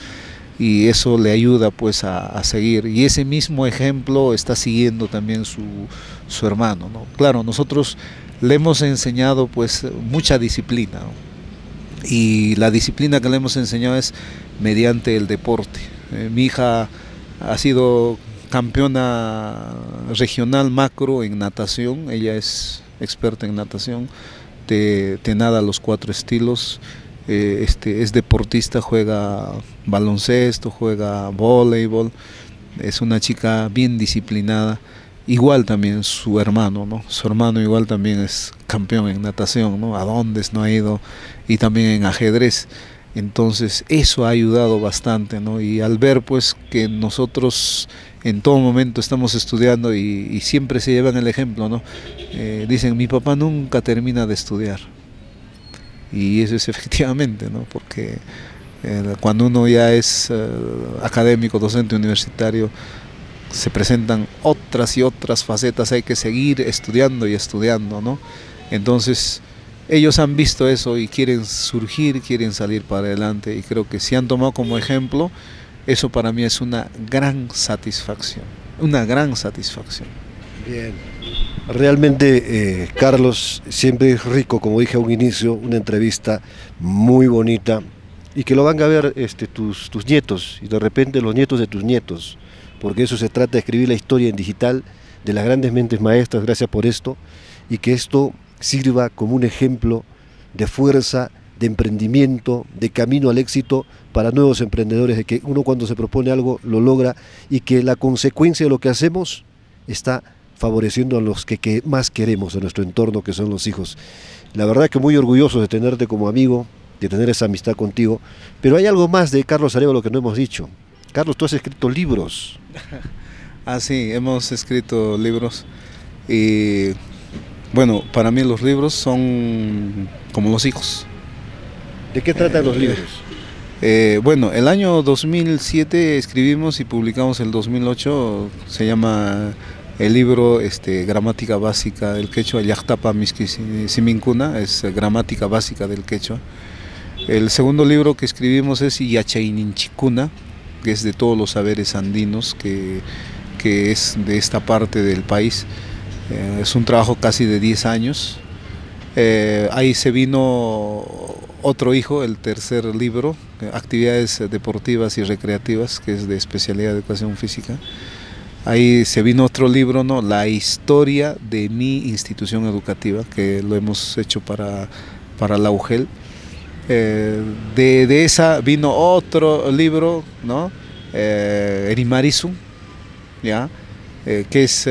Speaker 2: y eso le ayuda pues a seguir, y ese mismo ejemplo está siguiendo también su hermano, ¿no? Claro, nosotros le hemos enseñado pues mucha disciplina, ¿no? Y la disciplina que le hemos enseñado es mediante el deporte. Mi hija ha sido campeona regional macro en natación, ella es experta en natación, te nada los 4 estilos, es deportista, juega baloncesto, juega voleibol, es una chica bien disciplinada. Igual también su hermano, ¿no? Su hermano igual también es campeón en natación, ¿no? A dónde no ha ido, y también en ajedrez. Entonces eso ha ayudado bastante, ¿no? Y al ver pues que nosotros en todo momento estamos estudiando y siempre se llevan el ejemplo, ¿no? Dicen, mi papá nunca termina de estudiar. Y eso es efectivamente, ¿no? Porque cuando uno ya es académico, docente universitario, se presentan otras y otras facetas, hay que seguir estudiando y estudiando, ¿no? Entonces ellos han visto eso y quieren surgir, quieren salir para adelante, y creo que si han tomado como ejemplo, eso para mí es una gran satisfacción, una gran satisfacción.
Speaker 1: Bien. Realmente, Carlos, siempre es rico, como dije a un inicio, una entrevista muy bonita, y que lo van a ver tus nietos, y de repente los nietos de tus nietos, porque eso se trata de escribir la historia en digital de las grandes mentes maestras. Gracias por esto, y que esto sirva como un ejemplo de fuerza, de emprendimiento, de camino al éxito para nuevos emprendedores, de que uno cuando se propone algo lo logra, y que la consecuencia de lo que hacemos está favoreciendo a los que más queremos en nuestro entorno, que son los hijos. La verdad que muy orgulloso de tenerte como amigo, de tener esa amistad contigo, pero hay algo más de Carlos Arévalo que no hemos dicho. Carlos, tú has escrito libros.
Speaker 2: Ah, sí, hemos escrito libros, y bueno, para mí los libros son como los hijos.
Speaker 1: ¿De qué tratan los libros?
Speaker 2: Bueno, el año 2007 escribimos y publicamos el 2008, se llama el libro Gramática Básica del Quechua, Llaqtapa Miski Simincuna, es gramática básica del quechua. El segundo libro que escribimos es Yachayninchikuna, que es de todos los saberes andinos, que es de esta parte del país. Es un trabajo casi de 10 años. Ahí se vino otro hijo, el tercer libro, Actividades Deportivas y Recreativas, que es de especialidad de Educación Física. Ahí se vino otro libro, ¿no? La historia de mi institución educativa, que lo hemos hecho para la UGEL. De esa vino otro libro, ¿no? Erimarizum, ¿ya? Que es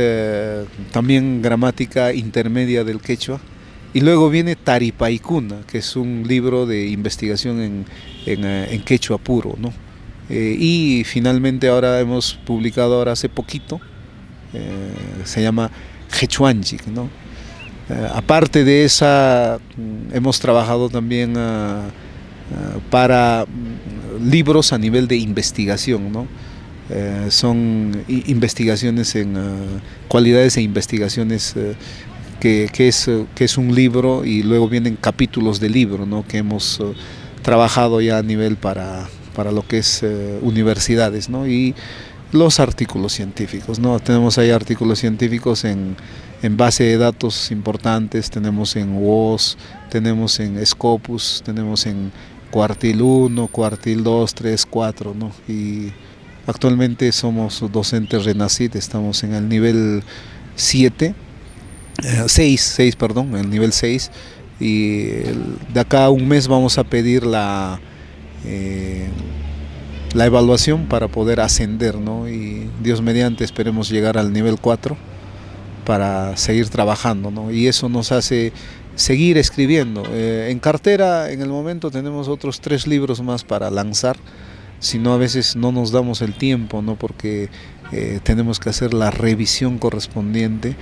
Speaker 2: también gramática intermedia del quechua. Y luego viene Taripaicuna, que es un libro de investigación en quechua puro, ¿no? Y finalmente ahora hemos publicado hace poquito, se llama Quechuanchic, ¿no? Aparte de esa, hemos trabajado también para libros a nivel de investigación, ¿no? Son investigaciones en cualidades e investigaciones que es un libro, y luego vienen capítulos de libro, ¿no? Que hemos trabajado ya a nivel para lo que es universidades, ¿no? Y los artículos científicos, ¿no? Tenemos ahí artículos científicos en base de datos importantes, tenemos en WOS, tenemos en Scopus, tenemos en Cuartil 1, Cuartil 2, 3, 4, ¿no? Y actualmente somos docentes RENACIT, estamos en el nivel 6, el nivel 6, y de acá a un mes vamos a pedir la evaluación para poder ascender, ¿no? Y Dios mediante esperemos llegar al nivel 4 para seguir trabajando, ¿no? Y eso nos hace seguir escribiendo. En cartera en el momento tenemos otros 3 libros más para lanzar, si no a veces no nos damos el tiempo, ¿no? Porque tenemos que hacer la revisión correspondiente.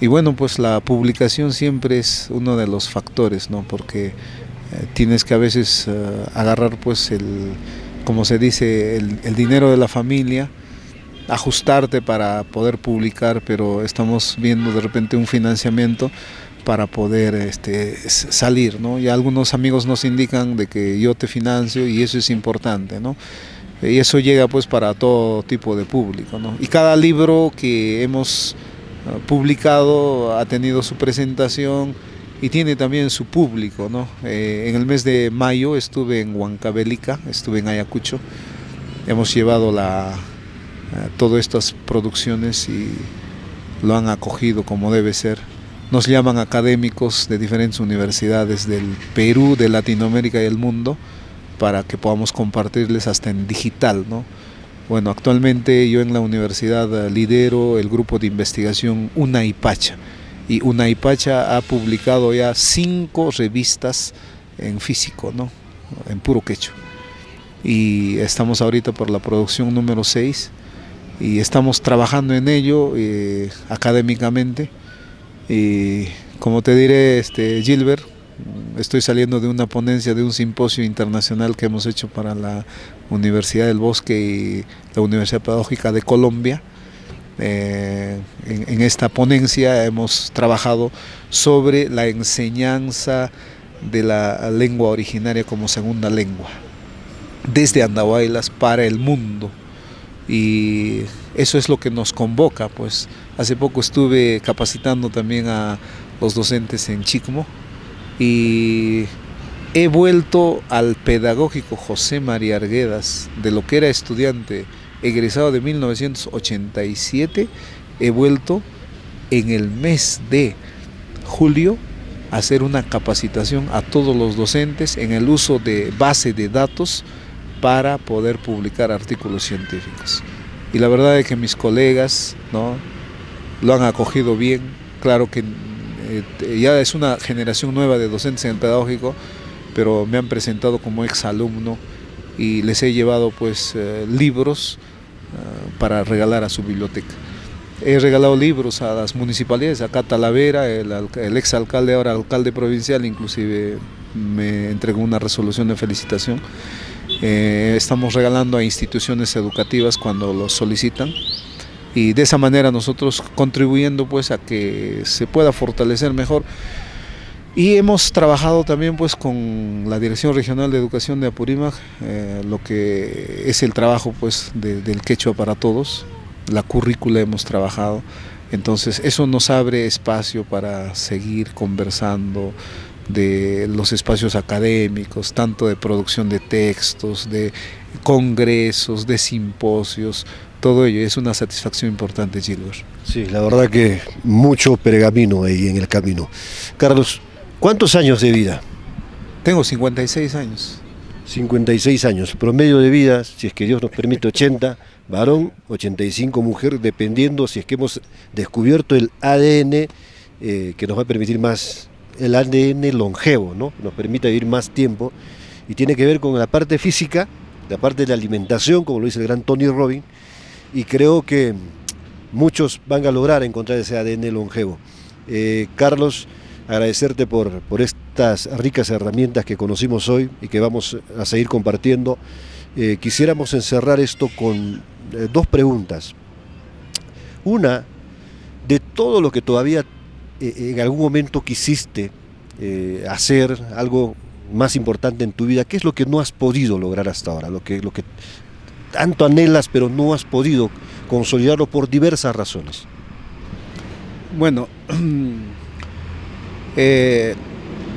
Speaker 2: Y bueno, pues la publicación siempre es uno de los factores, ¿no? Porque tienes que a veces agarrar pues como se dice, el dinero de la familia, ajustarte para poder publicar, pero estamos viendo de repente un financiamiento para poder salir, ¿no? Y algunos amigos nos indican de que yo te financio, y eso es importante, ¿no? Y eso llega pues para todo tipo de público, ¿no? Y cada libro que hemos publicado ha tenido su presentación y tiene también su público, ¿no? En el mes de mayo estuve en Huancavelica, estuve en Ayacucho, hemos llevado todas estas producciones y lo han acogido como debe ser. Nos llaman académicos de diferentes universidades del Perú, de Latinoamérica y el mundo para que podamos compartirles hasta en digital, ¿no? Bueno, actualmente yo en la universidad lidero el grupo de investigación Unaipacha, y Unaipacha ha publicado ya 5 revistas en físico, ¿no? En puro quechua. Y estamos ahorita por la producción número 6 y estamos trabajando en ello académicamente. Y como te diré, Gilbert, estoy saliendo de una ponencia de un simposio internacional que hemos hecho para la Universidad del Bosque y la Universidad Pedagógica de Colombia. En esta ponencia hemos trabajado sobre la enseñanza de la lengua originaria como segunda lengua, desde Andahuaylas para el mundo. Y eso es lo que nos convoca, pues. Hace poco estuve capacitando también a los docentes en Chicmo y he vuelto al pedagógico José María Arguedas, de lo que era estudiante egresado de 1987, he vuelto en el mes de julio a hacer una capacitación a todos los docentes en el uso de base de datos para poder publicar artículos científicos. Y la verdad es que mis colegas, ¿no?, lo han acogido bien. Claro que ya es una generación nueva de docentes en el pedagógico, pero me han presentado como exalumno y les he llevado pues libros para regalar a su biblioteca. He regalado libros a las municipalidades, acá Talavera, el exalcalde, ahora alcalde provincial, inclusive me entregó una resolución de felicitación. Estamos regalando a instituciones educativas cuando los solicitan, y de esa manera nosotros contribuyendo pues a que se pueda fortalecer mejor. Y hemos trabajado también pues con la Dirección Regional de Educación de Apurímac, lo que es el trabajo pues del quechua para todos, la currícula hemos trabajado. Entonces eso nos abre espacio para seguir conversando de los espacios académicos, tanto de producción de textos, de congresos, de simposios. Todo ello es una satisfacción importante, Gilbert.
Speaker 1: Sí, la verdad que mucho pergamino ahí en el camino. Carlos, ¿cuántos años de vida?
Speaker 2: Tengo 56 años.
Speaker 1: 56 años, promedio de vida, si es que Dios nos permite, 80 varón, 85 mujer, dependiendo si es que hemos descubierto el ADN que nos va a permitir más, el ADN longevo, ¿no? Nos permite vivir más tiempo, y tiene que ver con la parte física, la parte de la alimentación, como lo dice el gran Tony Robbins, y creo que muchos van a lograr encontrar ese ADN longevo. Carlos, agradecerte por estas ricas herramientas que conocimos hoy y que vamos a seguir compartiendo. Quisiéramos encerrar esto con 2 preguntas. Una, de todo lo que todavía en algún momento quisiste hacer, algo más importante en tu vida, ¿qué es lo que no has podido lograr hasta ahora? Lo que tanto anhelas pero no has podido consolidarlo por diversas razones.
Speaker 2: Bueno,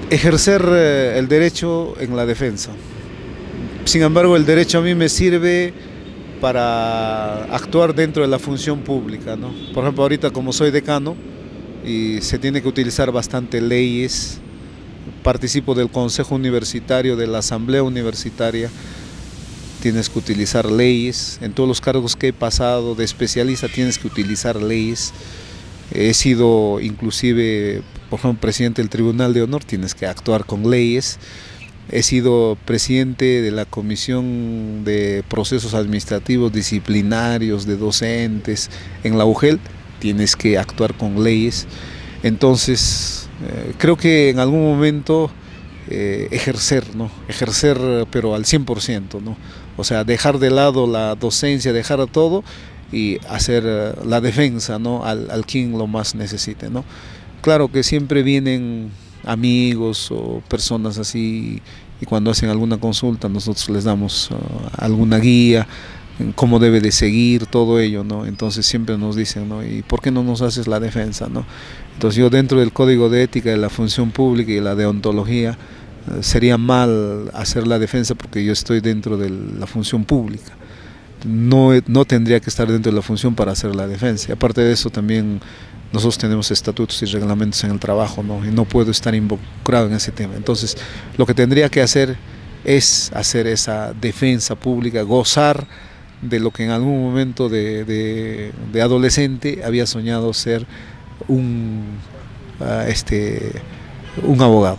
Speaker 2: ejercer el derecho en la defensa. Sin embargo, el derecho a mí me sirve para actuar dentro de la función pública, ¿no? Por ejemplo, ahorita como soy decano y se tiene que utilizar bastante leyes, participo del Consejo Universitario, de la Asamblea Universitaria, tienes que utilizar leyes. En todos los cargos que he pasado de especialista tienes que utilizar leyes. He sido inclusive, por ejemplo, presidente del Tribunal de Honor, tienes que actuar con leyes. He sido presidente de la Comisión de Procesos Administrativos Disciplinarios de Docentes en la UGEL, tienes que actuar con leyes. Entonces, creo que en algún momento ejercer, ¿no? Ejercer pero al 100%, ¿no? O sea, dejar de lado la docencia, dejar todo y hacer la defensa, ¿no?, al quien lo más necesite, ¿no? Claro que siempre vienen amigos o personas así, y cuando hacen alguna consulta nosotros les damos alguna guía en cómo debe de seguir todo ello, ¿no? Entonces siempre nos dicen, ¿no? ¿Y por qué no nos haces la defensa, ¿no? Entonces yo, dentro del código de ética de la función pública y la deontología, sería mal hacer la defensa porque yo estoy dentro de la función pública. No tendría que estar dentro de la función para hacer la defensa. Y aparte de eso, también nosotros tenemos estatutos y reglamentos en el trabajo, ¿no? Y no puedo estar involucrado en ese tema. Entonces, lo que tendría que hacer es hacer esa defensa pública, gozar de lo que en algún momento de adolescente había soñado ser un abogado.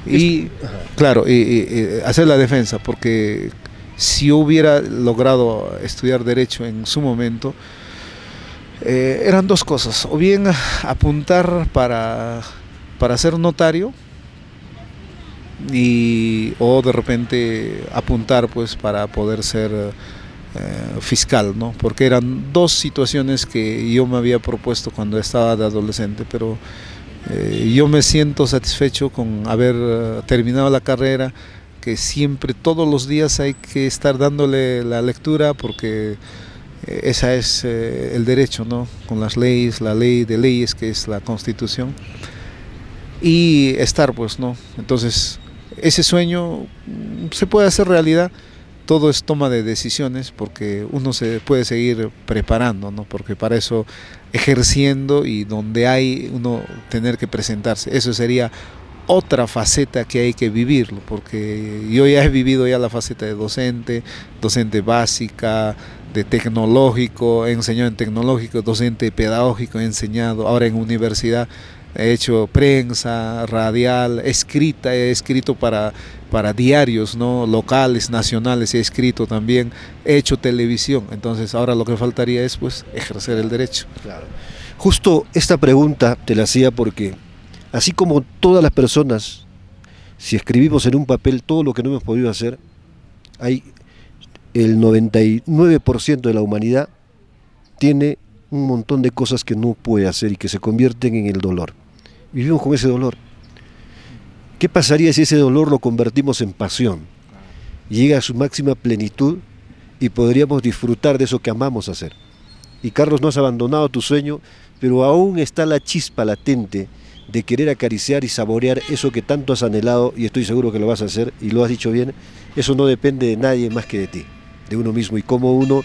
Speaker 2: Y claro, hacer la defensa, porque si yo hubiera logrado estudiar Derecho en su momento, eran dos cosas: o bien apuntar para ser notario, o de repente apuntar pues para poder ser fiscal, ¿no? Porque eran dos situaciones que yo me había propuesto cuando estaba de adolescente, pero yo me siento satisfecho con haber terminado la carrera, que siempre, todos los días hay que estar dándole la lectura, porque esa es el derecho, ¿no? Con las leyes, la ley de leyes que es la Constitución, y estar pues, ¿no? Entonces ese sueño se puede hacer realidad. Todo es toma de decisiones, porque uno se puede seguir preparando, ¿no? Porque para eso, ejerciendo, y donde hay uno tener que presentarse, eso sería otra faceta que hay que vivirlo, porque yo ya he vivido ya la faceta de docente básica, de tecnológico, he enseñado en tecnológico, docente pedagógico he enseñado, ahora en universidad he hecho prensa, radial, escrita, he escrito para diarios, ¿no? Locales, nacionales, he escrito también, he hecho televisión. Entonces ahora lo que faltaría es pues ejercer el derecho.
Speaker 1: Claro. Justo esta pregunta te la hacía porque, así como todas las personas, si escribimos en un papel todo lo que no hemos podido hacer, hay el 99% de la humanidad tiene un montón de cosas que no puede hacer y que se convierten en el dolor. Vivimos con ese dolor. ¿Qué pasaría si ese dolor lo convertimos en pasión? Llega a su máxima plenitud y podríamos disfrutar de eso que amamos hacer. Y Carlos, no has abandonado tu sueño, pero aún está la chispa latente de querer acariciar y saborear eso que tanto has anhelado, y estoy seguro que lo vas a hacer, y lo has dicho bien. Eso no depende de nadie más que de ti, de uno mismo, y cómo uno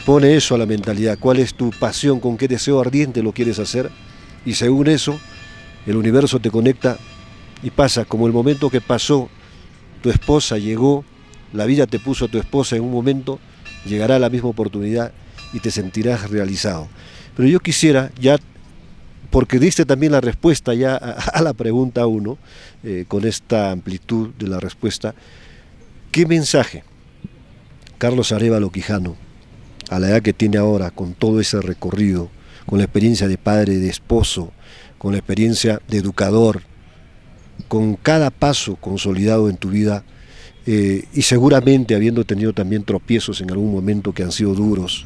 Speaker 1: pone eso a la mentalidad. ¿Cuál es tu pasión? ¿Con qué deseo ardiente lo quieres hacer? Y según eso, el universo te conecta y pasa, como el momento que pasó, tu esposa llegó, la vida te puso a tu esposa en un momento, llegará la misma oportunidad y te sentirás realizado. Pero yo quisiera, ya, porque diste también la respuesta ya a la pregunta 1, con esta amplitud de la respuesta, ¿qué mensaje Carlos Arévalo Quijano, a la edad que tiene ahora, con todo ese recorrido, con la experiencia de padre, de esposo, con la experiencia de educador, con cada paso consolidado en tu vida, y seguramente habiendo tenido también tropiezos en algún momento que han sido duros,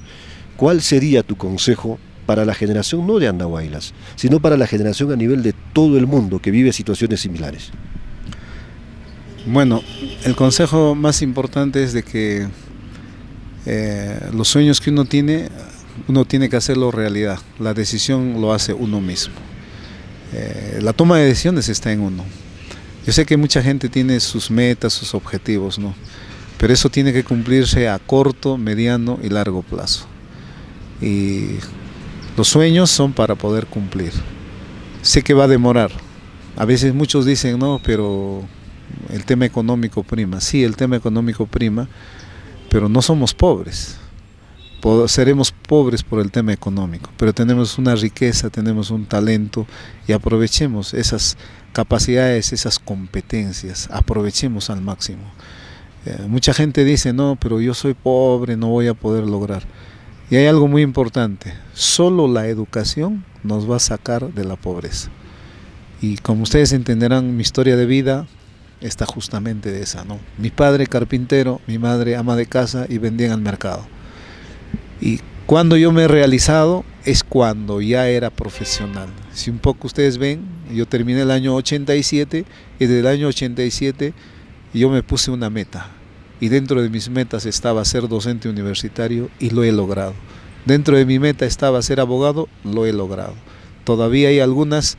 Speaker 1: ¿cuál sería tu consejo para la generación, no de Andahuaylas, sino para la generación a nivel de todo el mundo que vive situaciones similares?
Speaker 2: Bueno, el consejo más importante es de que los sueños que uno tiene que hacerlo realidad. La decisión lo hace uno mismo. La toma de decisiones está en uno. Yo sé que mucha gente tiene sus metas, sus objetivos, ¿no? Pero eso tiene que cumplirse a corto, mediano y largo plazo. Y los sueños son para poder cumplir. Sé que va a demorar. A veces muchos dicen, no, pero el tema económico prima. Sí, el tema económico prima, pero no somos pobres. Seremos pobres por el tema económico, pero tenemos una riqueza, tenemos un talento, y aprovechemos esas capacidades, esas competencias, aprovechemos al máximo. Mucha gente dice, no, pero yo soy pobre, no voy a poder lograr. Y hay algo muy importante: solo la educación nos va a sacar de la pobreza. Y como ustedes entenderán, mi historia de vida está justamente de esa, ¿no? Mi padre carpintero, mi madre ama de casa y vendían al mercado. Y Cuando yo me he realizado es cuando ya era profesional. Si un poco ustedes ven, yo terminé el año 87 y desde el año 87 yo me puse una meta. Y dentro de mis metas estaba ser docente universitario y lo he logrado. Dentro de mi meta estaba ser abogado, lo he logrado. Todavía hay algunas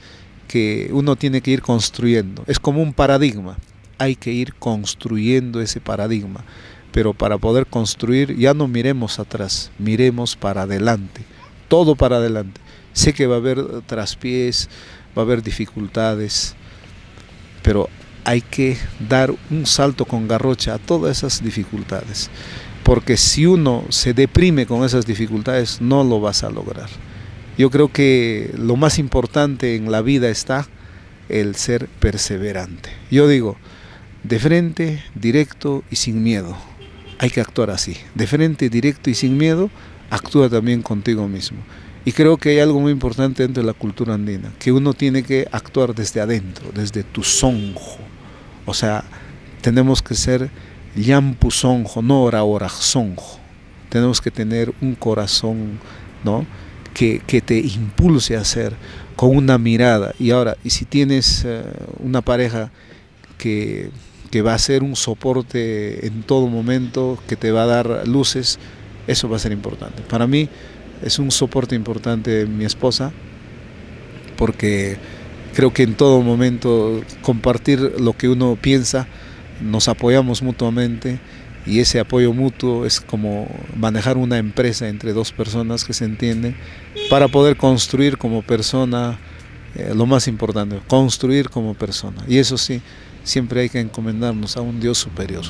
Speaker 2: que uno tiene que ir construyendo. Es como un paradigma. Hay que ir construyendo ese paradigma. Pero para poder construir ya no miremos atrás, miremos para adelante, todo para adelante. Sé que va a haber traspiés, va a haber dificultades, pero hay que dar un salto con garrocha a todas esas dificultades, porque si uno se deprime con esas dificultades no lo vas a lograr. Yo creo que lo más importante en la vida está el ser perseverante. Yo digo, de frente, directo y sin miedo. Hay que actuar así, de frente, directo y sin miedo, actúa también contigo mismo. Y creo que hay algo muy importante dentro de la cultura andina, que uno tiene que actuar desde adentro, desde tu sonjo. O sea, tenemos que ser llampu sonjo, no ora sonjo. Tenemos que tener un corazón, ¿no?, que te impulse a hacer con una mirada. Y ahora, y si tienes una pareja que va a ser un soporte en todo momento, que te va a dar luces, eso va a ser importante. Para mí es un soporte importante mi esposa, porque creo que en todo momento compartir lo que uno piensa, nos apoyamos mutuamente, y ese apoyo mutuo es como manejar una empresa entre dos personas que se entienden, para poder construir como persona, lo más importante, construir como persona. Y eso sí, siempre hay que encomendarnos a un Dios superior.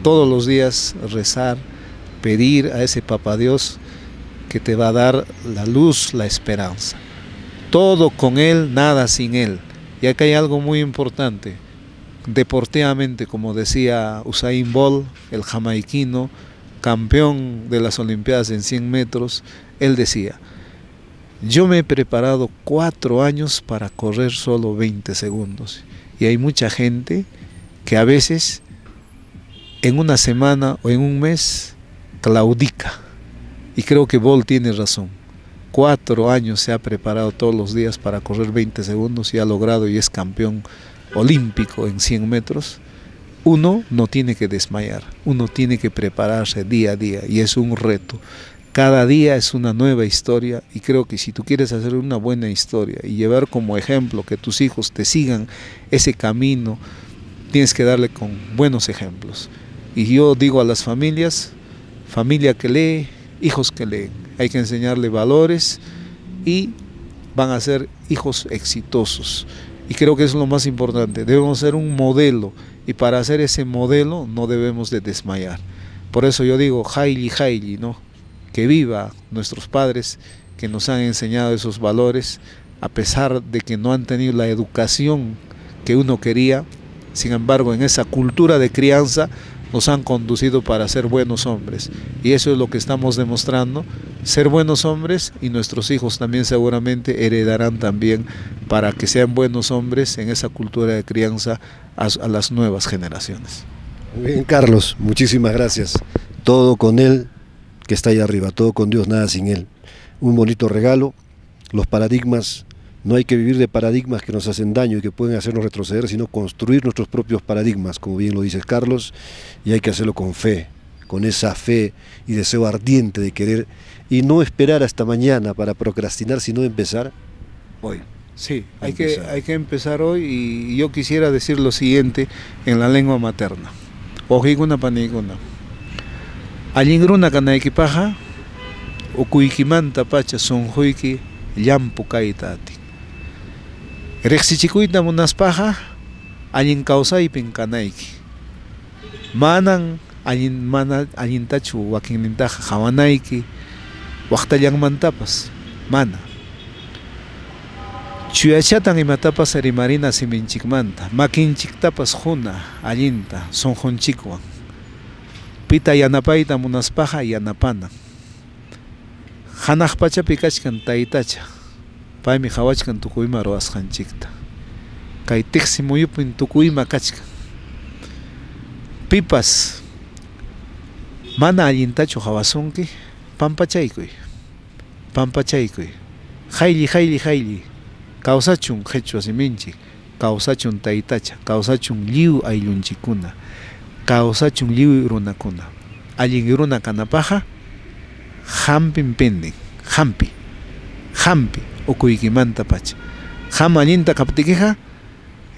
Speaker 2: Todos los días rezar, pedir a ese Papá Dios que te va a dar la luz, la esperanza. Todo con Él, nada sin Él. Y acá hay algo muy importante. Deportivamente, como decía Usain Bolt, el jamaiquino, campeón de las Olimpiadas en 100 metros, él decía, yo me he preparado 4 años para correr solo 20 segundos. Y hay mucha gente que a veces en una semana o en un mes claudica. Y creo que Bolt tiene razón. 4 años se ha preparado todos los días para correr 20 segundos y ha logrado y es campeón olímpico en 100 metros. Uno no tiene que desmayar, uno tiene que prepararse día a día y es un reto. Cada día es una nueva historia y creo que si tú quieres hacer una buena historia y llevar como ejemplo que tus hijos te sigan ese camino, tienes que darle con buenos ejemplos. Y yo digo a las familias, familia que lee, hijos que leen, hay que enseñarle valores y van a ser hijos exitosos. Y creo que eso es lo más importante, debemos ser un modelo y para hacer ese modelo no debemos de desmayar. Por eso yo digo, Haile, Haile, ¿no? Que viva nuestros padres que nos han enseñado esos valores, a pesar de que no han tenido la educación que uno quería, sin embargo en esa cultura de crianza nos han conducido para ser buenos hombres. Y eso es lo que estamos demostrando, ser buenos hombres y nuestros hijos también seguramente heredarán también para que sean buenos hombres en esa cultura de crianza a las nuevas generaciones.
Speaker 1: Muy bien, Carlos, muchísimas gracias. Todo con Él que está ahí arriba, todo con Dios, nada sin Él. Un bonito regalo. Los paradigmas, no hay que vivir de paradigmas que nos hacen daño y que pueden hacernos retroceder, sino construir nuestros propios paradigmas, como bien lo dices, Carlos, y hay que hacerlo con fe, con esa fe y deseo ardiente de querer, y no esperar hasta mañana para procrastinar, sino empezar hoy.
Speaker 2: Sí, hay que empezar hoy, y yo quisiera decir lo siguiente en la lengua materna. Ojiguna paniguna. Allingruna kanaykipaja, ukuykimanta pacha sunjuyki llampu kaytati. Reqsichikuyta munaspaja, allin kawsaypin kanayki. Mana allintachu wakinnintaja hawanayki, waqtallanmantapas, mana. Chuyachatan imatapas rimarina siminchikmanta, makinchiktapas huna allinta sonjonchikwan. Pita yanapayta munaspaja yanapana. Hanaq pachapi kachkan taytacha, paymi hawachkan tukuyma ruwasqanchikta. Kay tiqsi muyupin tukuyma kachkan. Pipas mana allintachu hawasunki, pampachaykuy. pampachaykuy hayli hayli hayli kawsachun qhechua siminchik kawsachun taytacha kawsachun lliw ayllunchikkuna kawsachun lliw runakuna allin runa kanapaqa hampin penden hampi ukuykimanta pacha ham allinta kaptikiqa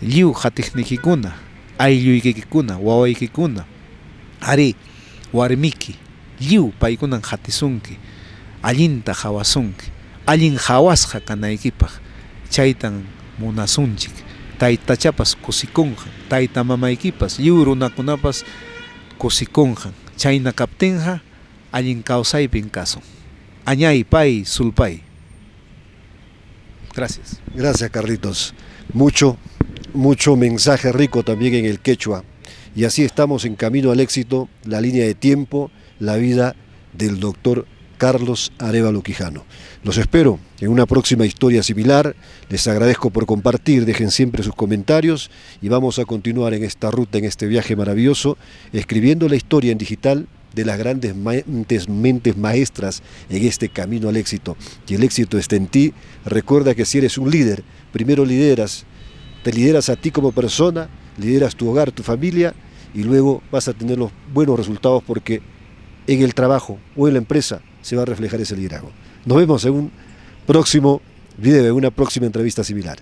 Speaker 2: lliw qatiqnikikuna aylluykikuna wawaykikuna ari warmiki lliw paykunan qatisunki allinta hawasunki allin hawasqa kanaykipaq chaytan munasunchik taytachapas kusikunqa tayta mamaykipas lliw runakunapas kusikunqa chayna kaptinqa allin kawsaypin kasun añay pay sulpay. Gracias.
Speaker 1: Gracias, Carlitos. Mucho mensaje rico también en el quechua. Y así estamos en camino al éxito, la línea de tiempo, la vida del doctor Carlos Arévalo Quijano. Los espero en una próxima historia similar. Les agradezco por compartir, dejen siempre sus comentarios y vamos a continuar en esta ruta, en este viaje maravilloso, escribiendo la historia en digital de las grandes mentes maestras en este camino al éxito. Y el éxito está en ti. Recuerda que si eres un líder, primero te lideras a ti como persona, lideras tu hogar, tu familia, y luego vas a tener los buenos resultados porque en el trabajo o en la empresa se va a reflejar ese liderazgo. Nos vemos en un próximo video, en una próxima entrevista similar.